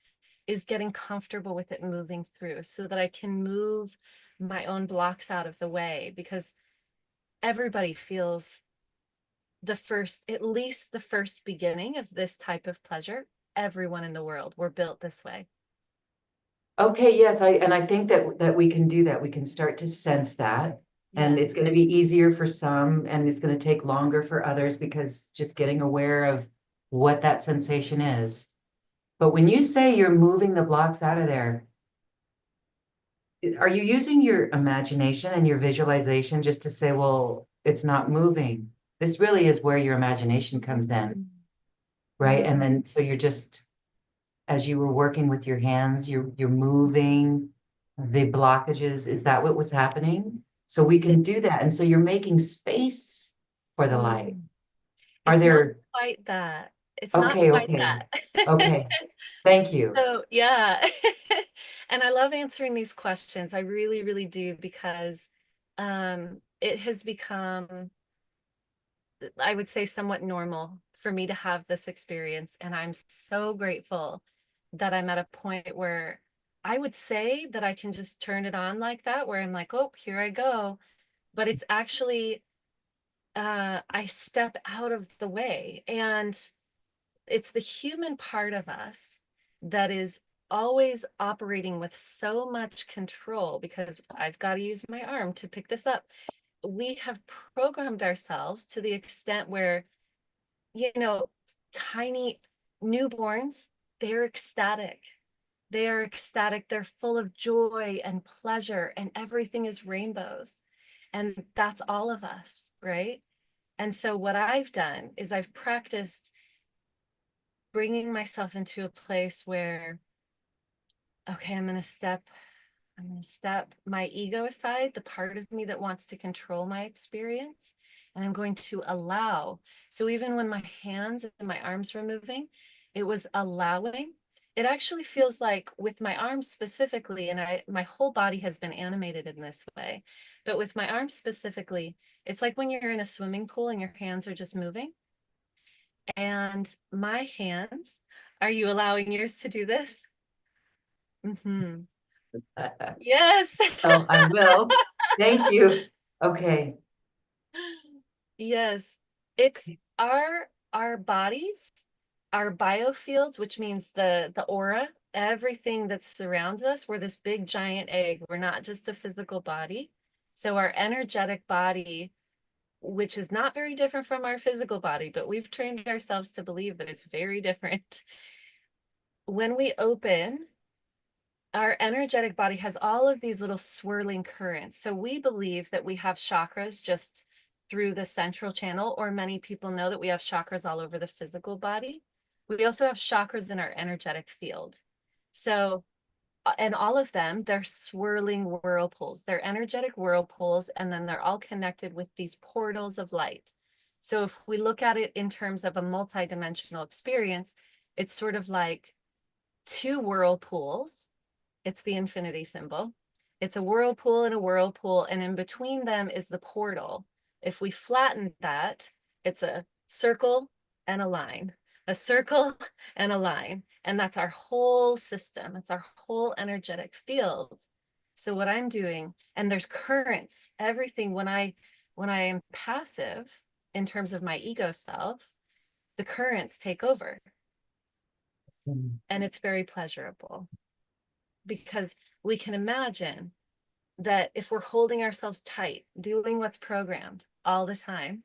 is getting comfortable with it moving through so that I can move my own blocks out of the way, because everybody feels at least the first beginning of this type of pleasure. Everyone in the world, we're built this way. Okay, yes, I think that we can do that. We can start to sense that. And it's Yes. going to be easier for some and it's going to take longer for others because just getting aware of what that sensation is. But when you say you're moving the blocks out of there, are you using your imagination and your visualization just to say, well, it's not moving? This really is where your imagination comes in, right? And Mm. then so you're just, as you were working with your hands, you're moving the blockages. Is that what was happening? So we can do It's that. And so you're making space for the light. mm, Are it's not there, quite that. It's not okay, quite okay, that. okay. Thank you. So, yeah. And I love answering these questions. I really, really do, because it has become, I would say, somewhat normal for me to have this experience. And I'm so grateful that I'm at a point where I would say that I can just turn it on like that, where I'm like, oh, here I go. But it's actually, I step out of the way. And it's the human part of us that is always operating with so much control, because I've got to use my arm to pick this up. We have programmed ourselves to the extent where, you know, tiny newborns, they're ecstatic. They are ecstatic. They're full of joy and pleasure, and everything is rainbows. And that's all of us, right? And so what I've done is I've practiced bringing myself into a place where, okay, I'm going to step I'm going to step my ego aside, the part of me that wants to control my experience, and I'm going to allow. So even when my hands and my arms were moving, it was allowing. It actually feels like with my arms specifically, and my whole body has been animated in this way, but with my arms specifically, it's like when you're in a swimming pool and your hands are just moving. And my hands, are you allowing yours to do this? Mm-hmm. Yes. Oh, I will. Thank you. Okay. Yes. It's our bodies, our biofields, which means the aura, everything that surrounds us. We're this big giant egg. We're not just a physical body. So our energetic body, which is not very different from our physical body, but we've trained ourselves to believe that it's very different. When we open, our energetic body has all of these little swirling currents. So we believe that we have chakras just through the central channel, or many people know that we have chakras all over the physical body. We also have chakras in our energetic field. So, and all of them, they're swirling whirlpools. They're energetic whirlpools, and then they're all connected with these portals of light. So if we look at it in terms of a multidimensional experience, it's sort of like two whirlpools. It's the infinity symbol. It's a whirlpool and a whirlpool, and in between them is the portal. If we flatten that, it's a circle and a line, a circle and a line. And that's our whole system. It's our whole energetic field. So what I'm doing, and there's currents, everything when I am passive in terms of my ego self, the currents take over. And it's very pleasurable, because we can imagine that if we're holding ourselves tight, doing what's programmed all the time,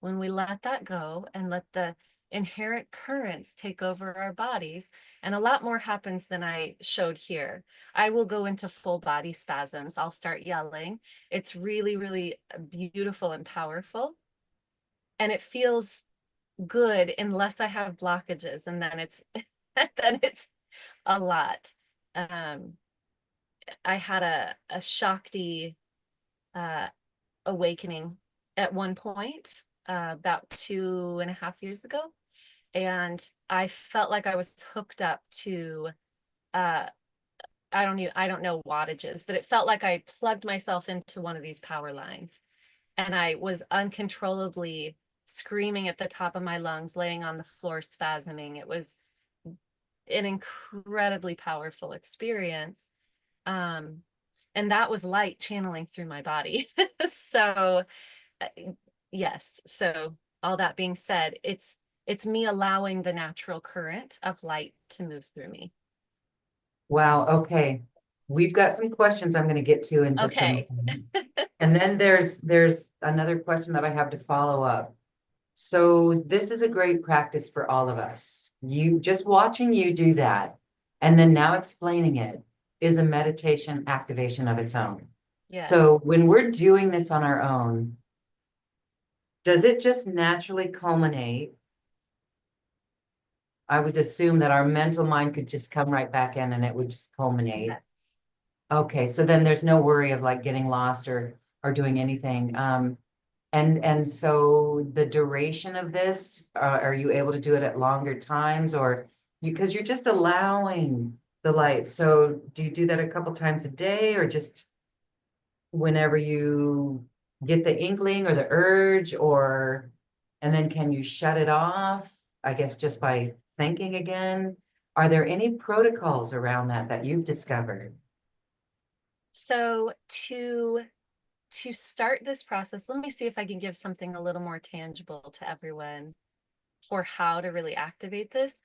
when we let that go and let the inherent currents take over our bodies, and a lot more happens than I showed here. I will go into full body spasms. I'll start yelling. It's really, really beautiful and powerful. And it feels good unless I have blockages, and then it's then it's a lot. I had a Shakti awakening at one point, about 2.5 years ago. And I felt like I was hooked up to, I don't know wattages, but it felt like I plugged myself into one of these power lines. And I was uncontrollably screaming at the top of my lungs, laying on the floor, spasming. It was an incredibly powerful experience. And that was light channeling through my body. So yes, so all that being said, it's me allowing the natural current of light to move through me. Wow. Okay. We've got some questions I'm going to get to in just a Okay. moment. And then there's another question that I have to follow up. So this is a great practice for all of us. You just watching you do that, and then now explaining it is a meditation activation of its own. So Yes. when we're doing this on our own, does it just naturally culminate? I would assume that our mental mind could just come right back in and it would just culminate. Yes. Okay, so then there's no worry of like getting lost or doing anything. And so the duration of this, are you able to do it at longer times, or because you're just allowing the light? So do you do that a couple times a day, or just whenever you get the inkling or the urge, or and then can you shut it off? I guess just by thinking again. Are there any protocols around that that you've discovered? So to start this process, let me see if I can give something a little more tangible to everyone for how to really activate this.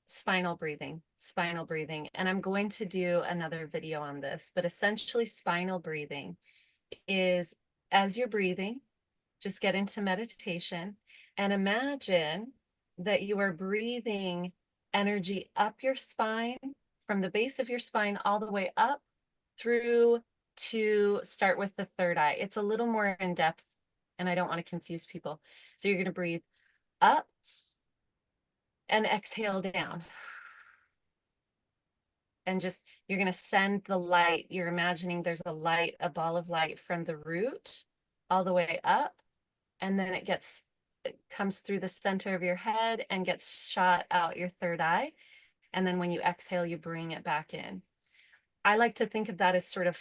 Spinal breathing, spinal breathing. And I'm going to do another video on this, but essentially spinal breathing is, as you're breathing, just get into meditation and imagine that you are breathing energy up your spine, from the base of your spine all the way up through to start with the third eye. It's a little more in depth, and I don't want to confuse people. So you're going to breathe up and exhale down. and just, you're going to send the light. You're imagining there's a light, a ball of light from the root all the way up. And then it comes through the center of your head and gets shot out your third eye. And then when you exhale, you bring it back in. I like to think of that as sort of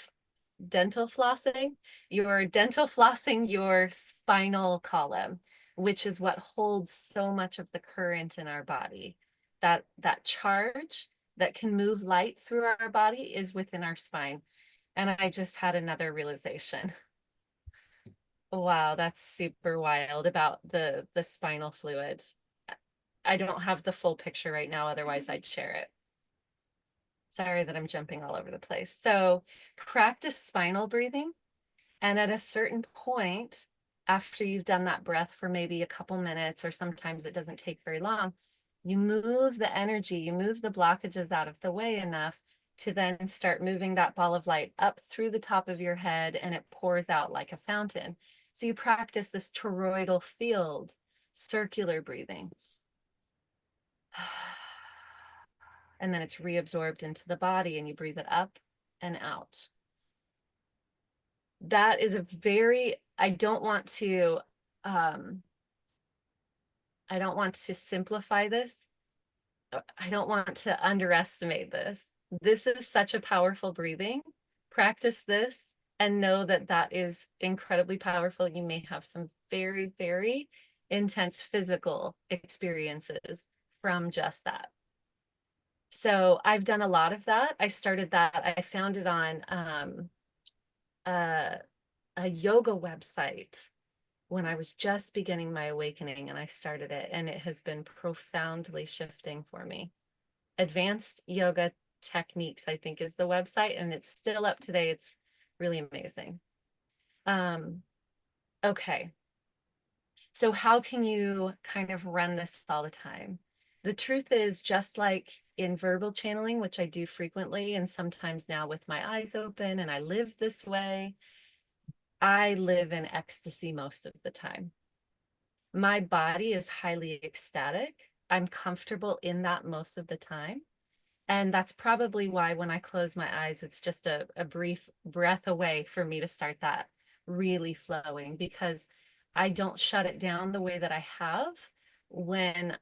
dental flossing. You're dental flossing your spinal column, which is what holds so much of the current in our body. That charge that can move light through our body is within our spine. And I just had another realization. Wow, that's super wild about the spinal fluid. I don't have the full picture right now, otherwise I'd share it. Sorry that I'm jumping all over the place. So practice spinal breathing. And at a certain point, after you've done that breath for maybe a couple minutes, or sometimes it doesn't take very long, you move the energy, you move the blockages out of the way enough to then start moving that ball of light up through the top of your head, and it pours out like a fountain. So you practice this toroidal field, circular breathing. And then it's reabsorbed into the body, and you breathe it up and out. That is a very, I don't want to simplify this. I don't want to underestimate this. This is such a powerful breathing. Practice this and know that that is incredibly powerful. You may have some very, very intense physical experiences from just that. So I've done a lot of that. I started that. I found it on a yoga website when I was just beginning my awakening, and I started it, and it has been profoundly shifting for me. Advanced Yoga Techniques, I think, is the website, and it's still up today. It's really amazing. Okay. So how can you kind of run this all the time? The truth is, just like in verbal channeling, which I do frequently, and sometimes now with my eyes open, and I live this way, I live in ecstasy most of the time. My body is highly ecstatic. I'm comfortable in that most of the time. And that's probably why when I close my eyes, it's just a brief breath away for me to start that really flowing, because I don't shut it down the way that I have when,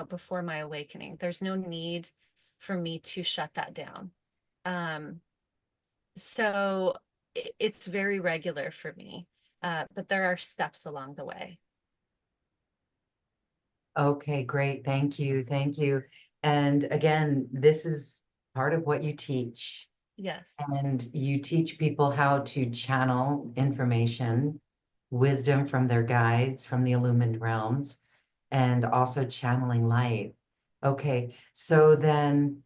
before my awakening. There's no need for me to shut that down. So it's very regular for me, but there are steps along the way. Okay, great. Thank you. Thank you. And again, this is part of what you teach. Yes. And you teach people how to channel information, wisdom from their guides, from the illumined realms, and also channeling light. Okay, so then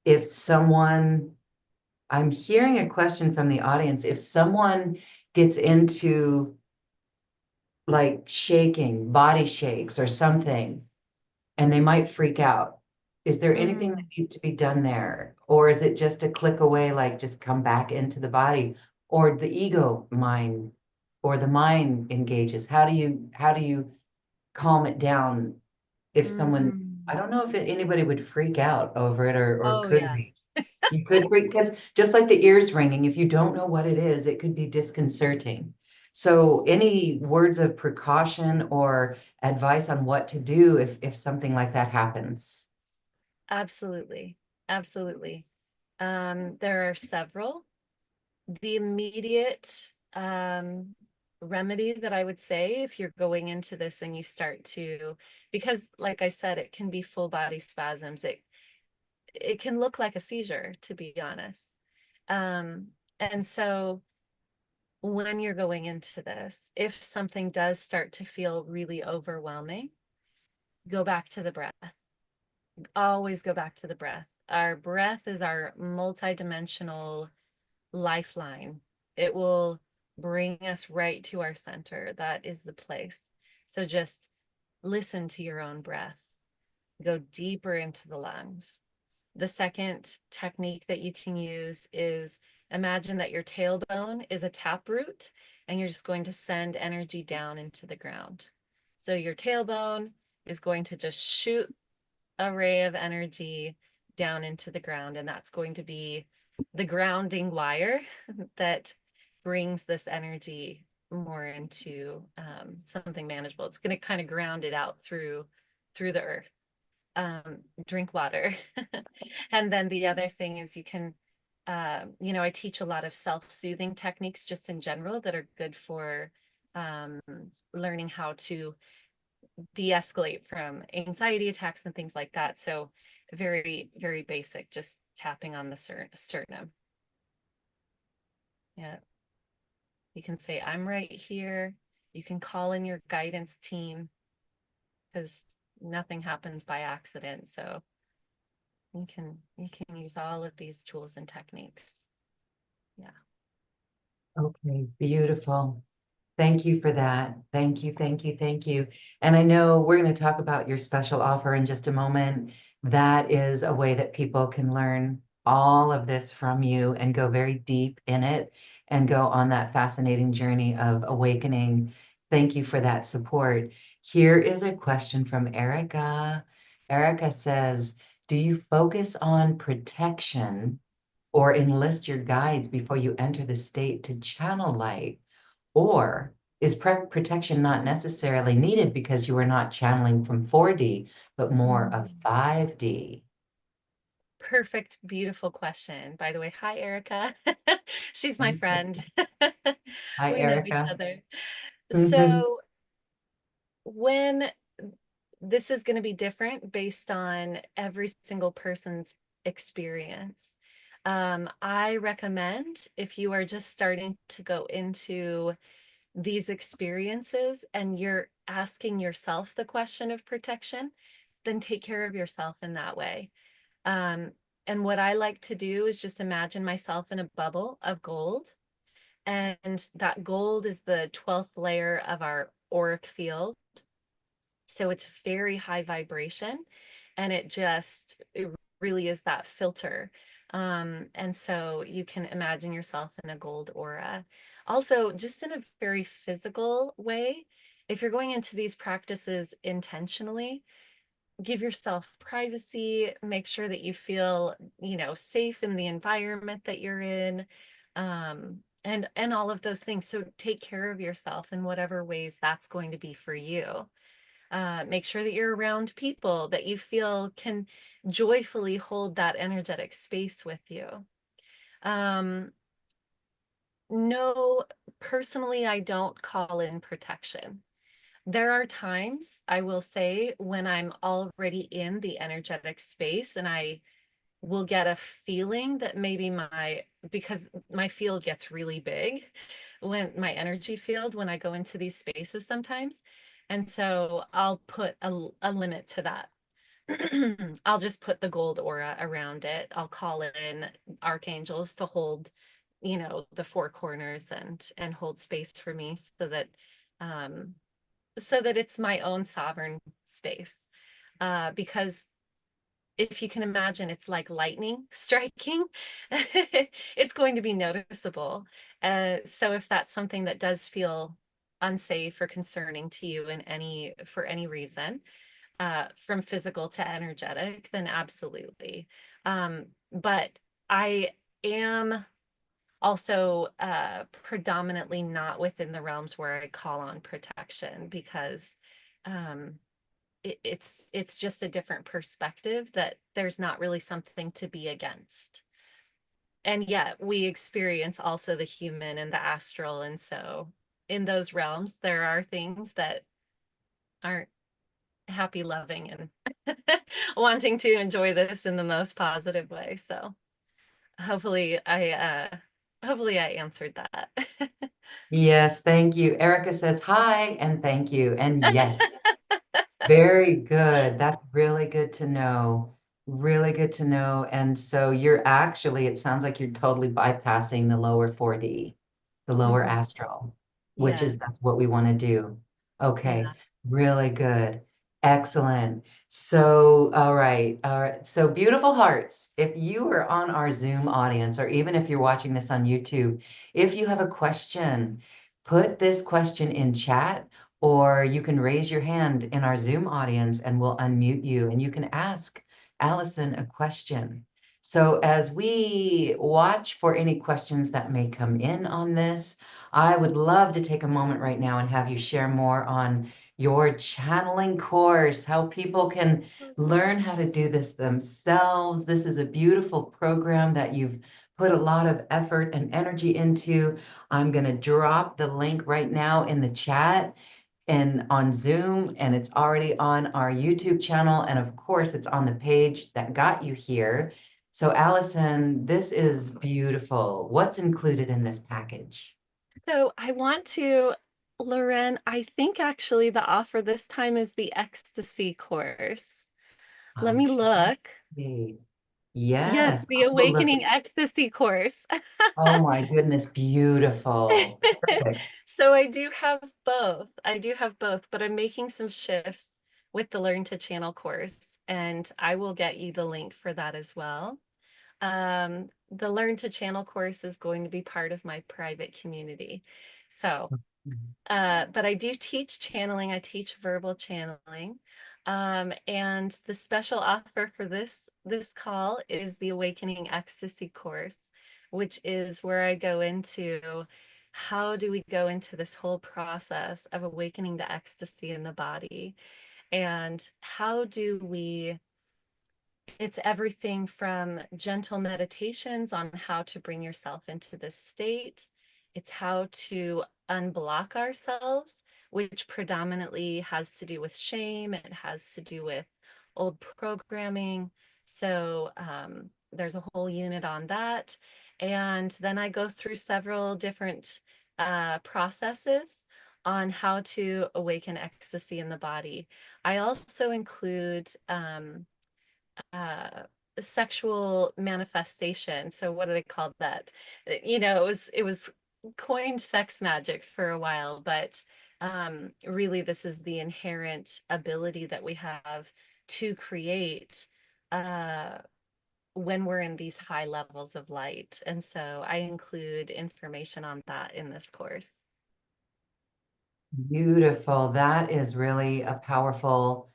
if someone, I'm hearing a question from the audience, if someone gets into like shaking, body shakes or something, and they might freak out, is there anything that needs to be done there? Or is it just a click away, like just come back into the body, or the ego mind, or the mind engages? How do you calm it down if someone, I don't know if anybody would freak out over it, or Oh, could yeah. we? You could freak, because just like the ears ringing, if you don't know what it is, it could be disconcerting. So any words of precaution or advice on what to do if something like that happens? Absolutely. Absolutely. There are several. The immediate remedy that I would say, if you're going into this and you start to, because like I said, it can be full body spasms. It can look like a seizure, to be honest. And so when you're going into this, if something does start to feel really overwhelming, go back to the breath. Always go back to the breath. Our breath is our multidimensional lifeline. It will bring us right to our center. That is the place. So just listen to your own breath. Go deeper into the lungs. The second technique that you can use is imagine that your tailbone is a taproot, and you're just going to send energy down into the ground. So your tailbone is going to just shoot a ray of energy down into the ground, and that's going to be the grounding wire that brings this energy more into something manageable. It's going to kind of ground it out through the earth. Drink water. And then the other thing is you can, I teach a lot of self-soothing techniques just in general that are good for learning how to de-escalate from anxiety attacks and things like that. So very, very basic, just tapping on the sternum. Yeah. You can say, I'm right here. You can call in your guidance team, because nothing happens by accident. So you can use all of these tools and techniques. Yeah. Okay, beautiful. Thank you for that. Thank you, thank you, thank you. And I know we're going to talk about your special offer in just a moment. That is a way that people can learn all of this from you and go very deep in it and go on that fascinating journey of awakening. Thank you for that support. Here is a question from Erica. Erica says, do you focus on protection or enlist your guides before you enter the state to channel light? Or is protection not necessarily needed because you are not channeling from 4D, but more of 5D? Perfect, beautiful question. By the way, hi, Erica. She's my friend. Hi, We know each Erica. other. Mhm. So when this is going to be different based on every single person's experience. I recommend, if you are just starting to go into these experiences and you're asking yourself the question of protection, then take care of yourself in that way. And what I like to do is just imagine myself in a bubble of gold. And that gold is the 12th layer of our auric field. So it's very high vibration, and it really is that filter. And so you can imagine yourself in a gold aura. Also, just in a very physical way, if you're going into these practices intentionally, give yourself privacy, make sure that you feel, safe in the environment that you're in, and all of those things. So take care of yourself in whatever ways that's going to be for you. Make sure that you're around people that you feel can joyfully hold that energetic space with you. No, personally, I don't call in protection. There are times, I will say, when I'm already in the energetic space and I will get a feeling that maybe because my field gets really big, when my energy field, when I go into these spaces sometimes. And so I'll put a limit to that. I'll just put the gold aura around it. I'll call in archangels to hold, the four corners and hold space for me um, so that it's my own sovereign space. Because if you can imagine, it's like lightning striking. It's going to be noticeable. So if that's something that does feel unsafe or concerning to you for any reason, from physical to energetic, then absolutely. But I am also predominantly not within the realms where I call on protection, because it's just a different perspective that there's not really something to be against. And yet we experience also the human and the astral. And so in those realms, there are things that aren't happy, loving, and wanting to enjoy this in the most positive way. So hopefully I answered that. Yes, thank you. Erica says hi and thank you. And yes, very good. That's really good to know. Really good to know. And so it sounds like you're totally bypassing the lower 4D, the lower Mhm. astral, Yes. that's what we want to do. Okay, Yeah. really good. Excellent. So, all right. All right. So, beautiful hearts, if you are on our Zoom audience, or even if you're watching this on YouTube, if you have a question, put this question in chat, or you can raise your hand in our Zoom audience and we'll unmute you and you can ask Allison a question. So as we watch for any questions that may come in on this, I would love to take a moment right now and have you share more on your channeling course, how people can learn how to do this themselves. This is a beautiful program that you've put a lot of effort and energy into. I'm going to drop the link right now in the chat and on Zoom, and it's already on our YouTube channel. And of course, it's on the page that got you here. So Allison, this is beautiful. What's included in this package? So I want to, Loren, I think actually the offer this time is the Ecstasy course. Let me look. Okay. Yes, Yes. the Oh, look. Awakening Ecstasy course. Oh my goodness, beautiful. Perfect. So I do have both. I do have both, but I'm making some shifts with the Learn to Channel course, and I will get you the link for that as well. The Learn to Channel course is going to be part of my private community. So but I do teach channeling. I teach verbal channeling. And the special offer for this call is the Awakening Ecstasy course, which is where I go into how do we go into this whole process of awakening the ecstasy in the body, and how do we it's everything from gentle meditations on how to bring yourself into this state. It's how to unblock ourselves, which predominantly has to do with shame. It has to do with old programming. So there's a whole unit on that. And then I go through several different processes on how to awaken ecstasy in the body. I also include uh sexual manifestation. So what do they call that? You know, it was coined sex magic for a while, but really this is the inherent ability that we have to create when we're in these high levels of light. And so I include information on that in this course. Beautiful. That is really a powerful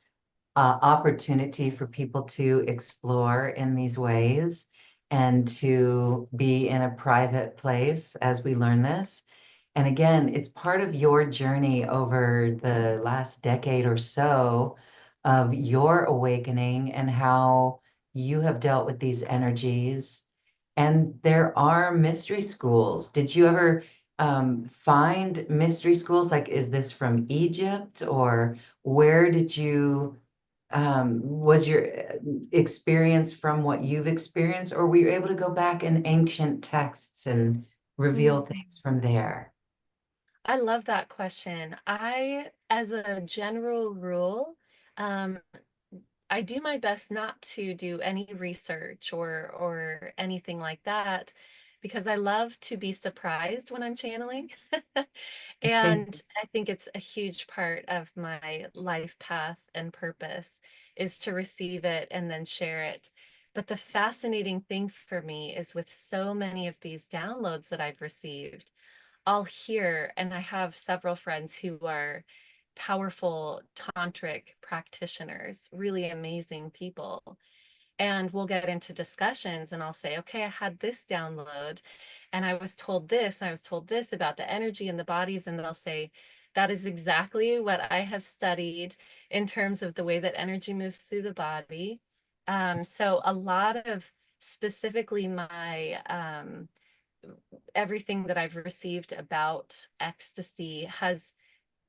opportunity for people to explore in these ways and to be in a private place as we learn this. And again, it's part of your journey over the last decade or so of your awakening and how you have dealt with these energies. And there are mystery schools. Did you ever find mystery schools? Like, is this from Egypt, or where did you was your experience from what you've experienced, or were you able to go back in ancient texts and reveal Mhm. things from there? I love that question. As a general rule, um, I do my best not to do any research or anything like that, because I love to be surprised when I'm channeling. Okay. And I think it's a huge part of my life path and purpose is to receive it and then share it. But the fascinating thing for me is with so many of these downloads that I've received, I'll hear, and I have several friends who are powerful tantric practitioners, really amazing people. And we'll get into discussions and I'll say, okay, I had this download and I was told this, and I was told this about the energy in the bodies. And they'll say, that is exactly what I have studied in terms of the way that energy moves through the body. So a lot of specifically my everything that I've received about ecstasy has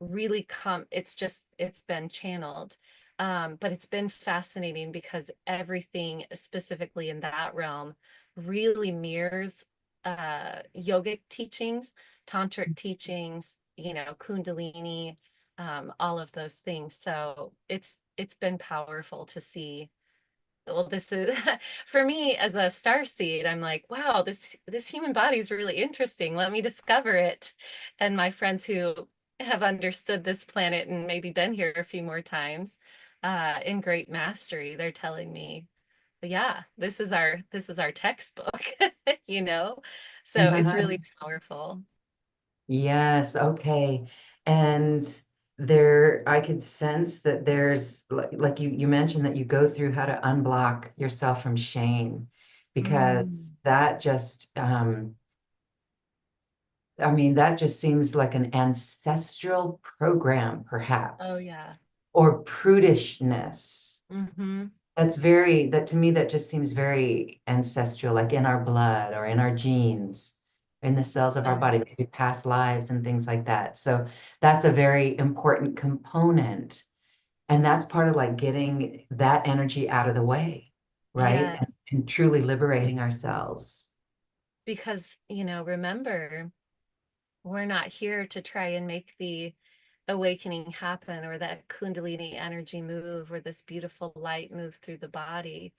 really it's been channeled. But it's been fascinating because everything specifically in that realm really mirrors yogic teachings, tantric teachings, you know, Kundalini, all of those things. So it's been powerful to see. Well, this is for me as a star seed, I'm like, wow, this human body is really interesting. Let me discover it. And my friends who have understood this planet and maybe been here a few more times, in great mastery, they're telling me, yeah, this is our textbook, you know? So it's really powerful. Yes, okay. And I could sense that there's like you mentioned that you go through how to unblock yourself from shame, because Mm. that just I mean, that just seems like an ancestral program, Oh yeah. perhaps, or prudishness. Mm-hmm. That to me, that just seems very ancestral, like in our blood or in our genes, in the cells of our Oh body, yeah. maybe past lives and things like that. So that's a very important component. And that's part of like getting that energy out of the way, right? Yes. And truly liberating ourselves. Because, remember, we're not here to try and make the awakening happen or that Kundalini energy move or this beautiful light move through the body.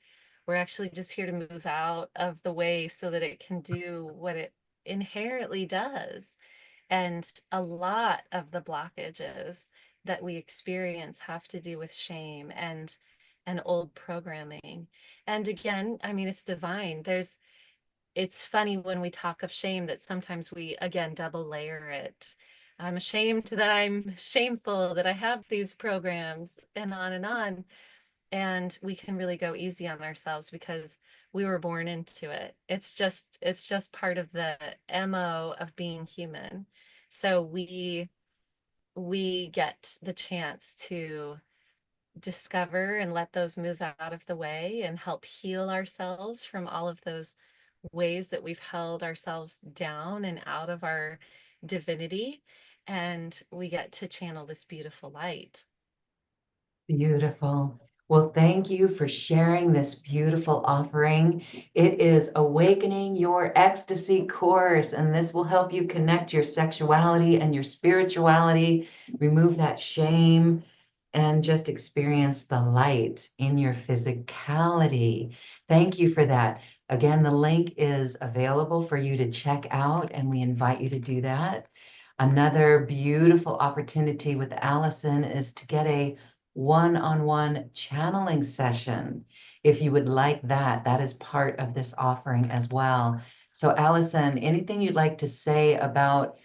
We're actually just here to move out of the way so that it can do what it inherently does. And a lot of the blockages that we experience have to do with shame and old programming. And again, I mean, it's divine. It's funny when we talk of shame that sometimes we again double layer it. I'm ashamed that I'm shameful that I have these programs and on and on. And we can really go easy on ourselves because we were born into it. It's just part of the MO of being human. So we get the chance to discover and let those move out of the way and help heal ourselves from all of those ways that we've held ourselves down and out of our divinity. And we get to channel this beautiful light. Beautiful. Well, thank you for sharing this beautiful offering. It is Awakening Your Ecstasy course, and this will help you connect your sexuality and your spirituality, remove that shame, and just experience the light in your physicality. Thank you for that. Again, the link is available for you to check out, and we invite you to do that. Another beautiful opportunity with Allison is to get a one-on-one channeling session. If you would like that, that is part of this offering as well. So, Allison, anything you'd like to say about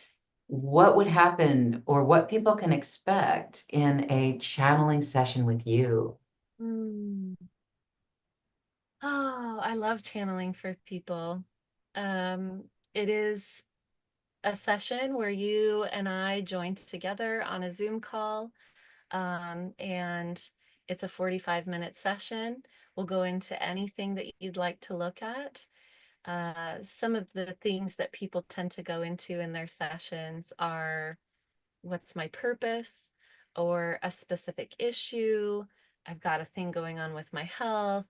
what would happen or what people can expect in a channeling session with you? Mm. Oh, I love channeling for people. It is a session where you and I join together on a Zoom call. And it's a 45-minute session. We'll go into anything that you'd like to look at. Some of the things that people tend to go into in their sessions are what's my purpose or a specific issue. I've got a thing going on with my health,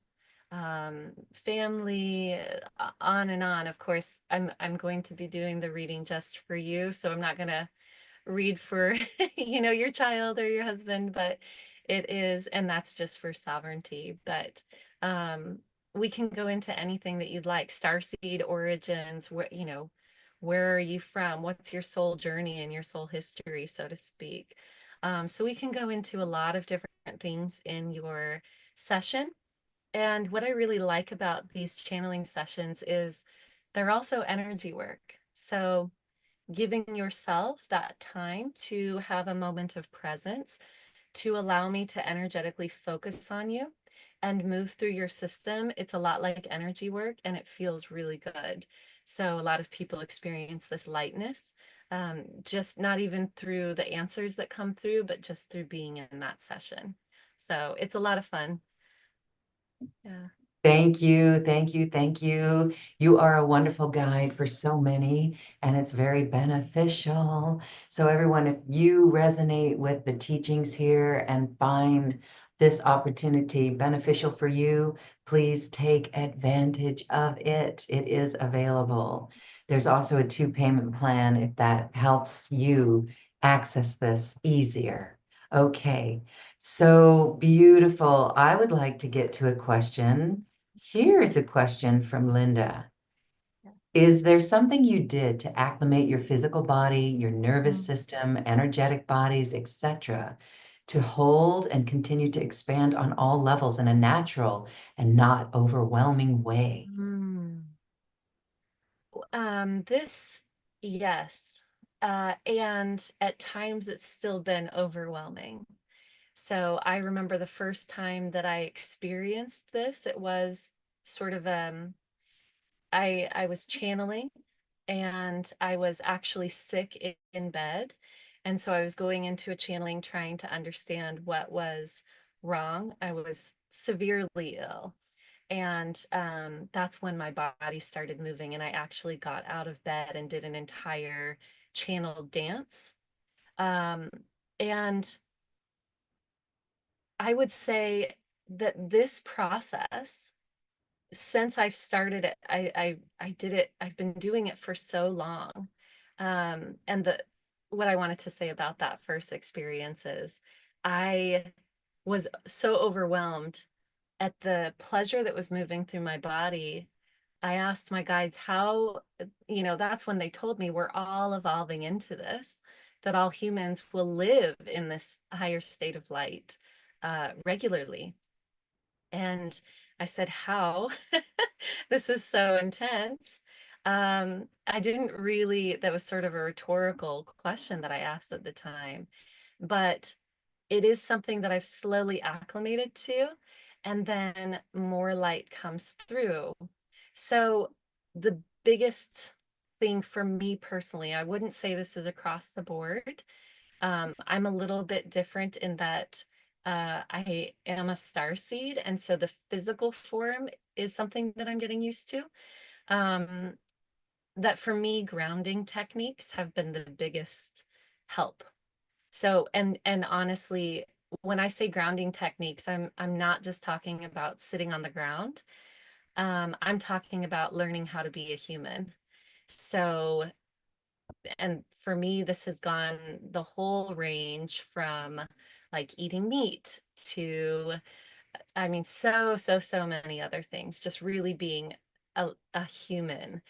family, on and on. Of course, I'm going to be doing the reading just for you, so I'm not going to read for your child or your husband, but it is, and that's just for sovereignty. But um we can go into anything that you'd like. Starseed origins, where are you from, what's your soul journey and your soul history, so to speak. So we can go into a lot of different things in your session. And what I really like about these channeling sessions is they're also energy work. So giving yourself that time to have a moment of presence to allow me to energetically focus on you and move through your system. It's a lot like energy work and it feels really good. So a lot of people experience this lightness, just not even through the answers that come through, but just through being in that session. So it's a lot of fun. Yeah. Thank you, thank you, thank you. You are a wonderful guide for so many, and it's very beneficial. So, everyone, if you resonate with the teachings here and find this opportunity beneficial for you, please take advantage of it. It is available. There's also a two-payment plan if that helps you access this easier. Okay, so beautiful. I would like to get to a question. Here is a question from Linda. Yeah. Is there something you did to acclimate your physical body, your nervous Mm. system, energetic bodies, etc., to hold and continue to expand on all levels in a natural and not overwhelming way? Mm. This, yes. And at times it's still been overwhelming. So I remember the first time that I experienced this, it was sort of I was channeling, and I was actually sick in bed. And so I was going into a channeling trying to understand what was wrong. I was severely ill. And that's when my body started moving, and I actually got out of bed and did an entire channeled dance. Um, and I would say that this process, since I've started it, I did it, I've been doing it for so long. And what I wanted to say about that first experience is I was so overwhelmed at the pleasure that was moving through my body. I asked my guides how, that's when they told me we're all evolving into this, that all humans will live in this higher state of light regularly. And I said, how? This is so intense. I didn't really, that was sort of a rhetorical question that I asked at the time, but it is something that I've slowly acclimated to, and then more light comes through. So the biggest thing for me personally, I wouldn't say this is across the board. I'm a little bit different in that I am a star seed, and so the physical form is something that I'm getting used to. Um, that for me, grounding techniques have been the biggest help. So, and honestly, when I say grounding techniques, I'm not just talking about sitting on the ground. I'm talking about learning how to be a human. So, and for me, this has gone the whole range from like eating meat to, I mean, so many other things, just really being a human.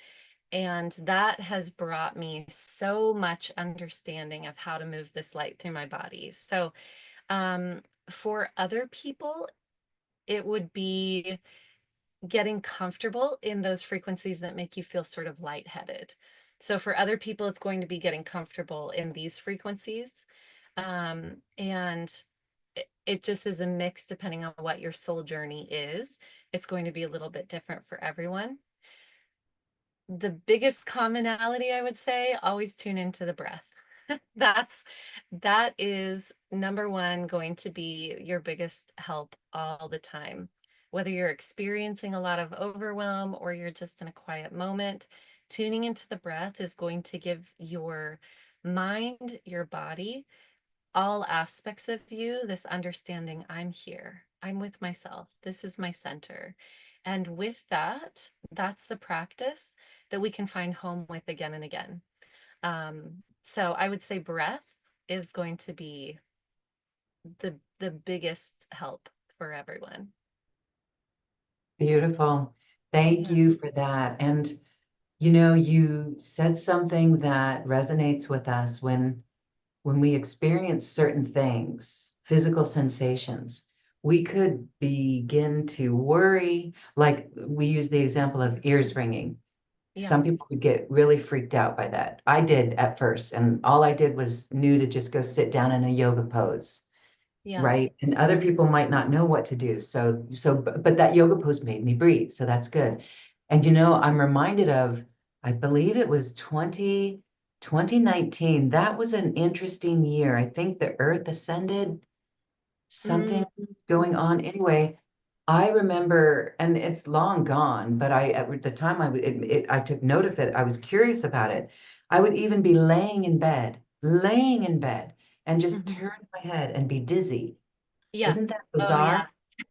And that has brought me so much understanding of how to move this light through my body. So, um, for other people, it would be getting comfortable in those frequencies that make you feel sort of lightheaded. So for other people, it's going to be getting comfortable in these frequencies. And it just is a mix depending on what your soul journey is. It's going to be a little bit different for everyone. The biggest commonality, I would say, always tune into the breath. That is number one, going to be your biggest help all the time. Whether you're experiencing a lot of overwhelm or you're just in a quiet moment, tuning into the breath is going to give your mind, your body, all aspects of you this understanding: I'm here, I'm with myself, this is my center. And with that, that's the practice that we can find home with again and again. So I would say breath is going to be the biggest help for everyone. Beautiful. Thank Yeah. you for that. And you said something that resonates with us when we experience certain things, physical sensations, we could begin to worry. Like we use the example of ears ringing. Yeah. Some people would get really freaked out by that. I did at first, and all I did was knew to just go sit down in a yoga pose, Yeah. right? And other people might not know what to do. But that yoga pose made me breathe. So that's good. And I'm reminded of, I believe it was 2019. That was an interesting year. I think the earth ascended, something Mm, going on. Anyway, I remember, and it's long gone, but at the time I took note of it. I was curious about it. I would even be laying in bed, and just mhm. turn my head and be dizzy. Yeah. Isn't that Oh, yeah. bizarre?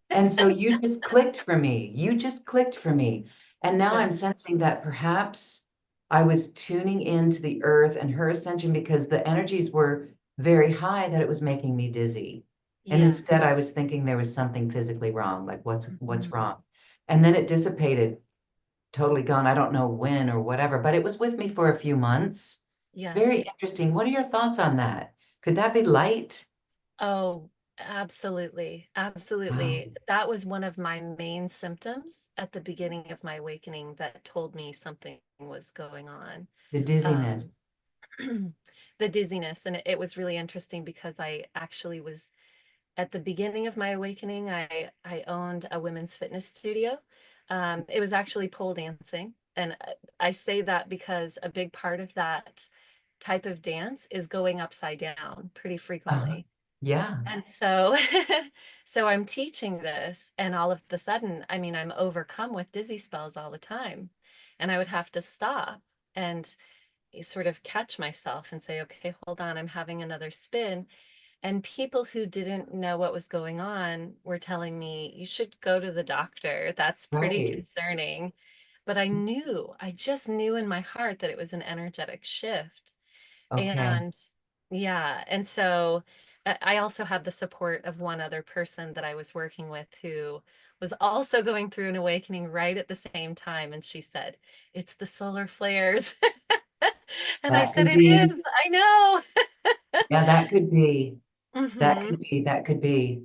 And so you just clicked for me. You just clicked for me. And now Yeah. I'm sensing that perhaps I was tuning into the earth and her ascension because the energies were very high, that it was making me dizzy. And Yes. instead I was thinking there was something physically wrong, like what's Mhm. wrong. And then it dissipated, totally gone. I don't know when or whatever, but it was with me for a few months. Very Yes. interesting. What are your thoughts on that? Could that be light? Oh, absolutely. Wow, Absolutely. That was one of my main symptoms at the beginning of my awakening that told me something was going on. the Um, dizziness. the dizziness. And it was really interesting because I actually was at the beginning of my awakening, I owned a women's fitness studio. It was actually pole dancing. And I say that because a big part of that type of dance is going upside down pretty Uh-huh. frequently. Yeah. And so, so I'm teaching this, and all of the sudden, I mean, I'm overcome with dizzy spells all the time. And I would have to stop and sort of catch myself and say, okay, hold on, I'm having another spin. And people who didn't know what was going on were telling me, you should go to the doctor. That's pretty Right. concerning. But I knew, I just knew in my heart that it was an energetic shift. Okay. And yeah, and so I also had the support of one other person that I was working with who was also going through an awakening right at the same time. And she said, it's the solar flares. And I That said, could it be, is. I know. yeah, that could be, Hmm. that could be.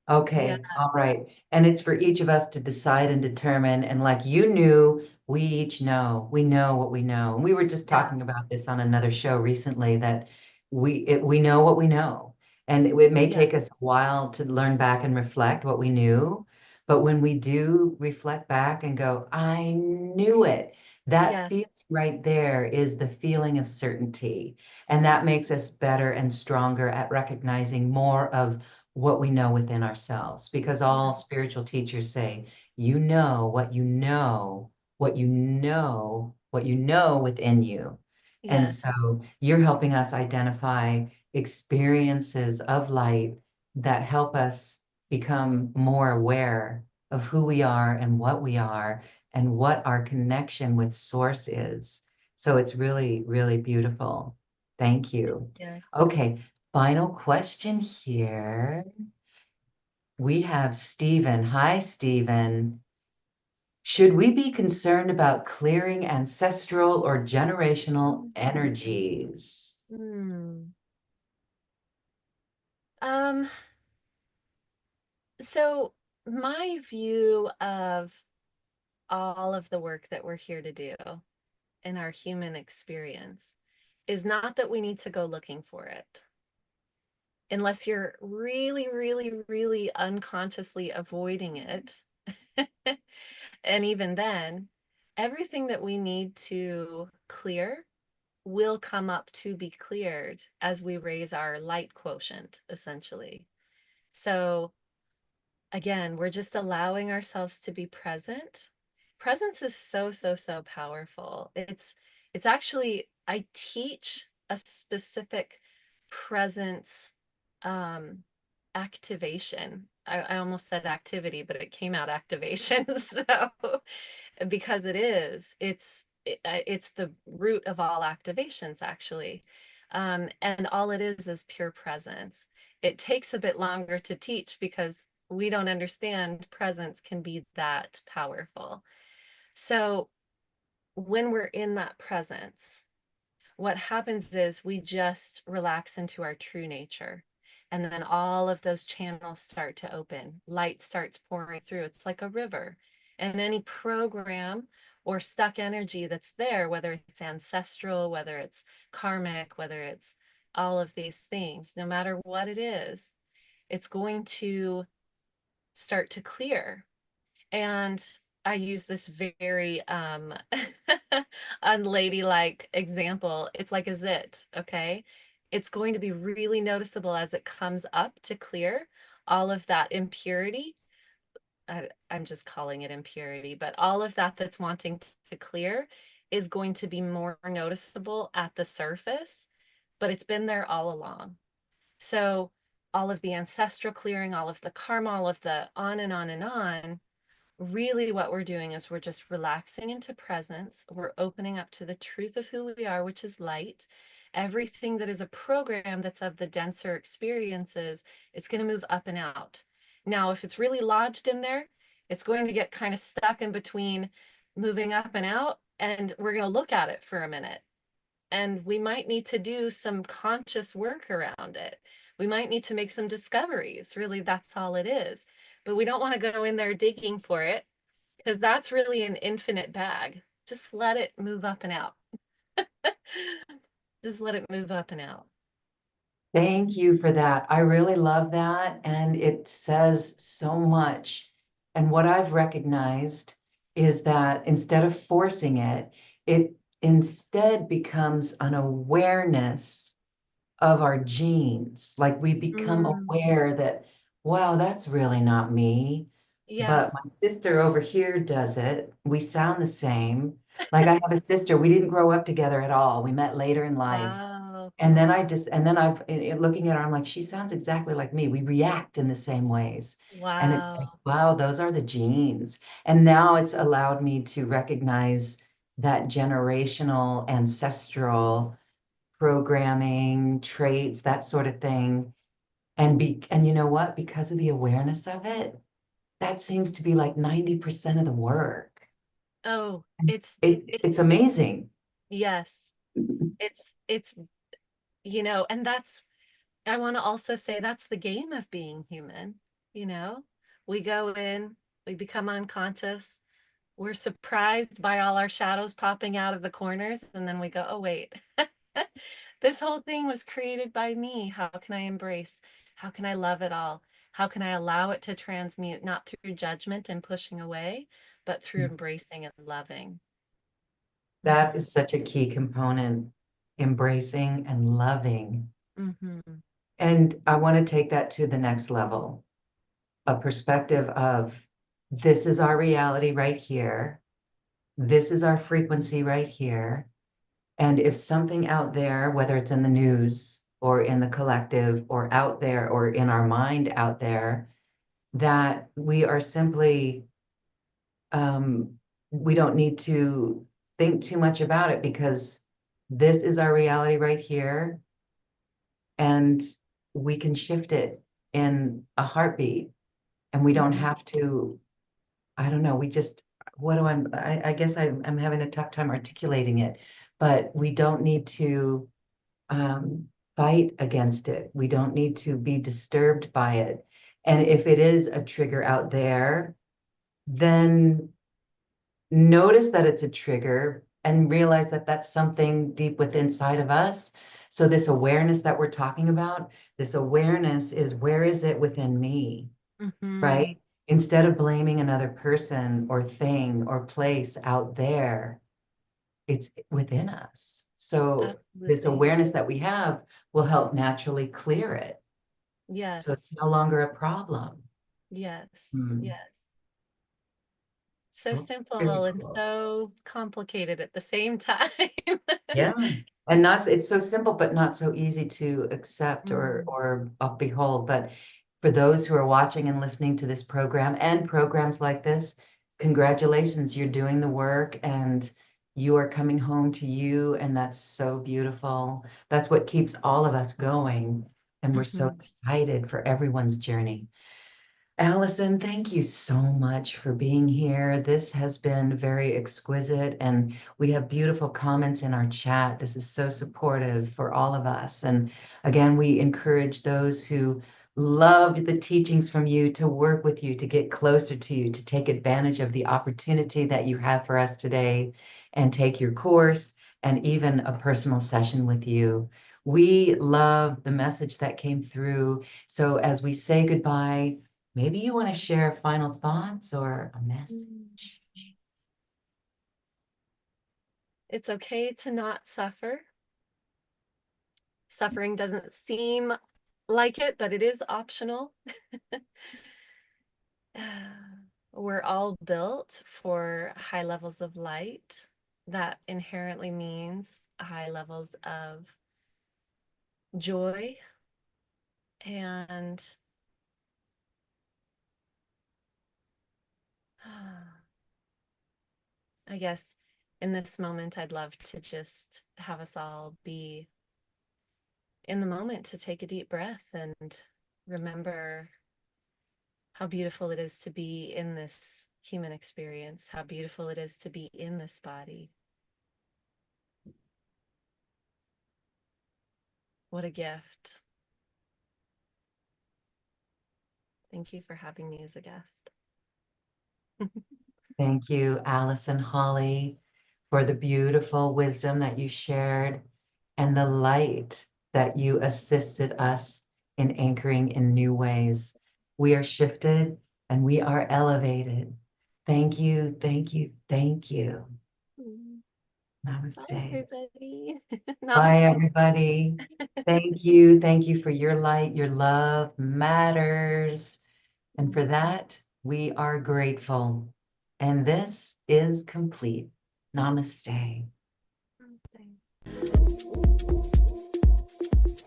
Yeah. Okay, all right. And it's for each of us to decide and determine. And like you knew, we each know. We know what we know. And we were just Yeah. talking about this on another show recently that we know what we know. And it may take us Yes. a while to learn back and reflect what we knew. But when we do reflect back and go, I knew it, that Yes. feeling right there is the feeling of certainty. And that makes us better and stronger at recognizing more of what we know within ourselves, because all spiritual teachers say, you know what you know, what you know, what you know within you. And Yes. so you're helping us identify experiences of light that help us become more aware of who we are and what we are and what our connection with source is. So it's really, really beautiful. Thank you. Yes. Okay, final question here. We have Stephen. Hi, Stephen. Should we be concerned about clearing ancestral or generational energies? Hmm. Um, so my view of all of the work that we're here to do in our human experience is not that we need to go looking for it. Unless you're really, really, really unconsciously avoiding it. And even then, everything that we need to clear will come up to be cleared as we raise our light quotient, essentially. So again, we're just allowing ourselves to be present. Presence is so, so, so powerful. It's actually, I teach a specific presence um, activation. I almost said activity, but it came out activation. So because it's the root of all activations, actually. And all it is pure presence. It takes a bit longer to teach because we don't understand presence can be that powerful. So when we're in that presence, what happens is we just relax into our true nature. And then all of those channels start to open. Light starts pouring through. It's like a river. And any program or stuck energy that's there, whether it's ancestral, whether it's karmic, whether it's all of these things, no matter what it is, it's going to start to clear. And I use this very unladylike example. It's like a zit, okay? It's going to be really noticeable as it comes up to clear all of that impurity. I'm just calling it impurity, but all of that that's wanting to clear is going to be more noticeable at the surface, but it's been there all along. So all of the ancestral clearing, all of the karma, all of the on and on and on, really what we're doing is we're just relaxing into presence. We're opening up to the truth of who we are, which is light. Everything that is a program that's of the denser experiences, it's going to move up and out. Now, if it's really lodged in there, it's going to get kind of stuck in between moving up and out, and we're going to look at it for a minute. And we might need to do some conscious work around it. We might need to make some discoveries. Really, that's all it is. But we don't want to go in there digging for it because that's really an infinite bag. Just let it move up and out. Just let it move up and out. Thank you for that. I really love that. And it says so much. And what I've recognized is that instead of forcing it, it instead becomes an awareness of our genes. Like we become Mm, aware that, wow, that's really not me. yeah. But my sister over here does it. We sound the same. Like I have a sister, we didn't grow up together at all. We met later in life. Wow. And then looking at her, I'm like, she sounds exactly like me. We react in the same ways. And it's like, Wow. wow, those are the genes. And now it's allowed me to recognize that generational, ancestral programming, traits, that sort of thing. And you know what? Because of the awareness of it, that seems to be like 90% of the work. Oh, And it's it's it's amazing. yes. It's and that's I want to also say that's the game of being human, you know? We go in, we become unconscious, we're surprised by all our shadows popping out of the corners, and then we go, oh, wait, this whole thing was created by me. How can I embrace? How can I love it all? How can I allow it to transmute, not through judgment and pushing away, but through embracing and loving? That Hmm. is such a key component, embracing and loving. Hmm. And I want to take that to the next level, a perspective of this is our reality right here. This is our frequency right here. And if something out there, whether it's in the news or in the collective or out there or in our mind out there, that we are simply, we don't need to think too much about it because this is our reality right here. And we can shift it in a heartbeat. And we don't Hmm. have to, I don't know, we just, what do I guess I'm having a tough time articulating it, but we don't need to um, fight against it. We don't need to be disturbed by it. And if it is a trigger out there, then notice that it's a trigger and realize that that's something deep within inside of us. So this awareness that we're talking about, this awareness is where is it within me, Hmm. right? Instead of blaming another person or thing or place out there, it's within us. So this Absolutely. awareness that we have will help naturally clear it. So it's Yes. no longer a problem. Yes. Hmm. Yes. So Oh, very simple and cool. so complicated at the same time. Yeah. And not, it's so simple, but not so easy to accept Mm, or behold. But for those who are watching and listening to this program and programs like this, congratulations, you're doing the work and you are coming home to you. And that's so beautiful. That's what keeps all of us going. And we're so mhm. excited for everyone's journey. Allison, thank you so much for being here. This has been very exquisite, and we have beautiful comments in our chat. This is so supportive for all of us. And again, we encourage those who loved the teachings from you to work with you, to get closer to you, to take advantage of the opportunity that you have for us today and take your course and even a personal session with you. We love the message that came through. So as we say goodbye, maybe you want to share final thoughts or a Mm. message. It's okay to not suffer. Suffering doesn't seem like it, but it is optional. We're all built for high levels of light. That inherently means high levels of joy and I guess in this moment, I'd love to just have us all be in the moment to take a deep breath and remember how beautiful it is to be in this human experience, how beautiful it is to be in this body. What a gift. Thank you for having me as a guest. Thank you, Allison, Holley, for the beautiful wisdom that you shared. and the light that you assisted us in anchoring in new ways. We are shifted and we are elevated. Thank you, thank you, thank you. Bye, Namaste. everybody. Bye, Namaste. everybody. Thank you. Thank you for your light. Your love matters. And for that, we are grateful. And this is complete. Namaste.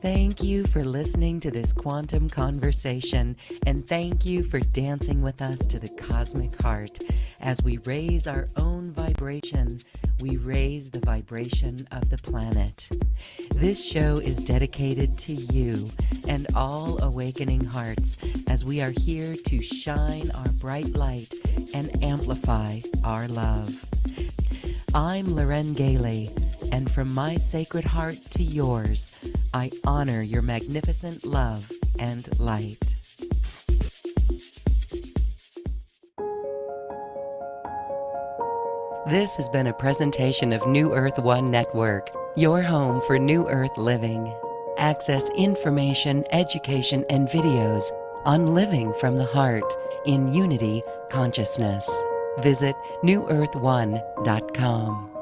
Thank you for listening to this quantum conversation, and thank you for dancing with us to the cosmic heart. As we raise our own vibration, we raise the vibration of the planet. This show is dedicated to you and all awakening hearts, as we are here to shine our bright light and amplify our love. I'm Loren Gailey, and from my sacred heart to yours, I honor your magnificent love and light. This has been a presentation of New Earth One Network, your home for New Earth living. Access information, education, and videos on living from the heart in unity consciousness. Visit newearth1.com.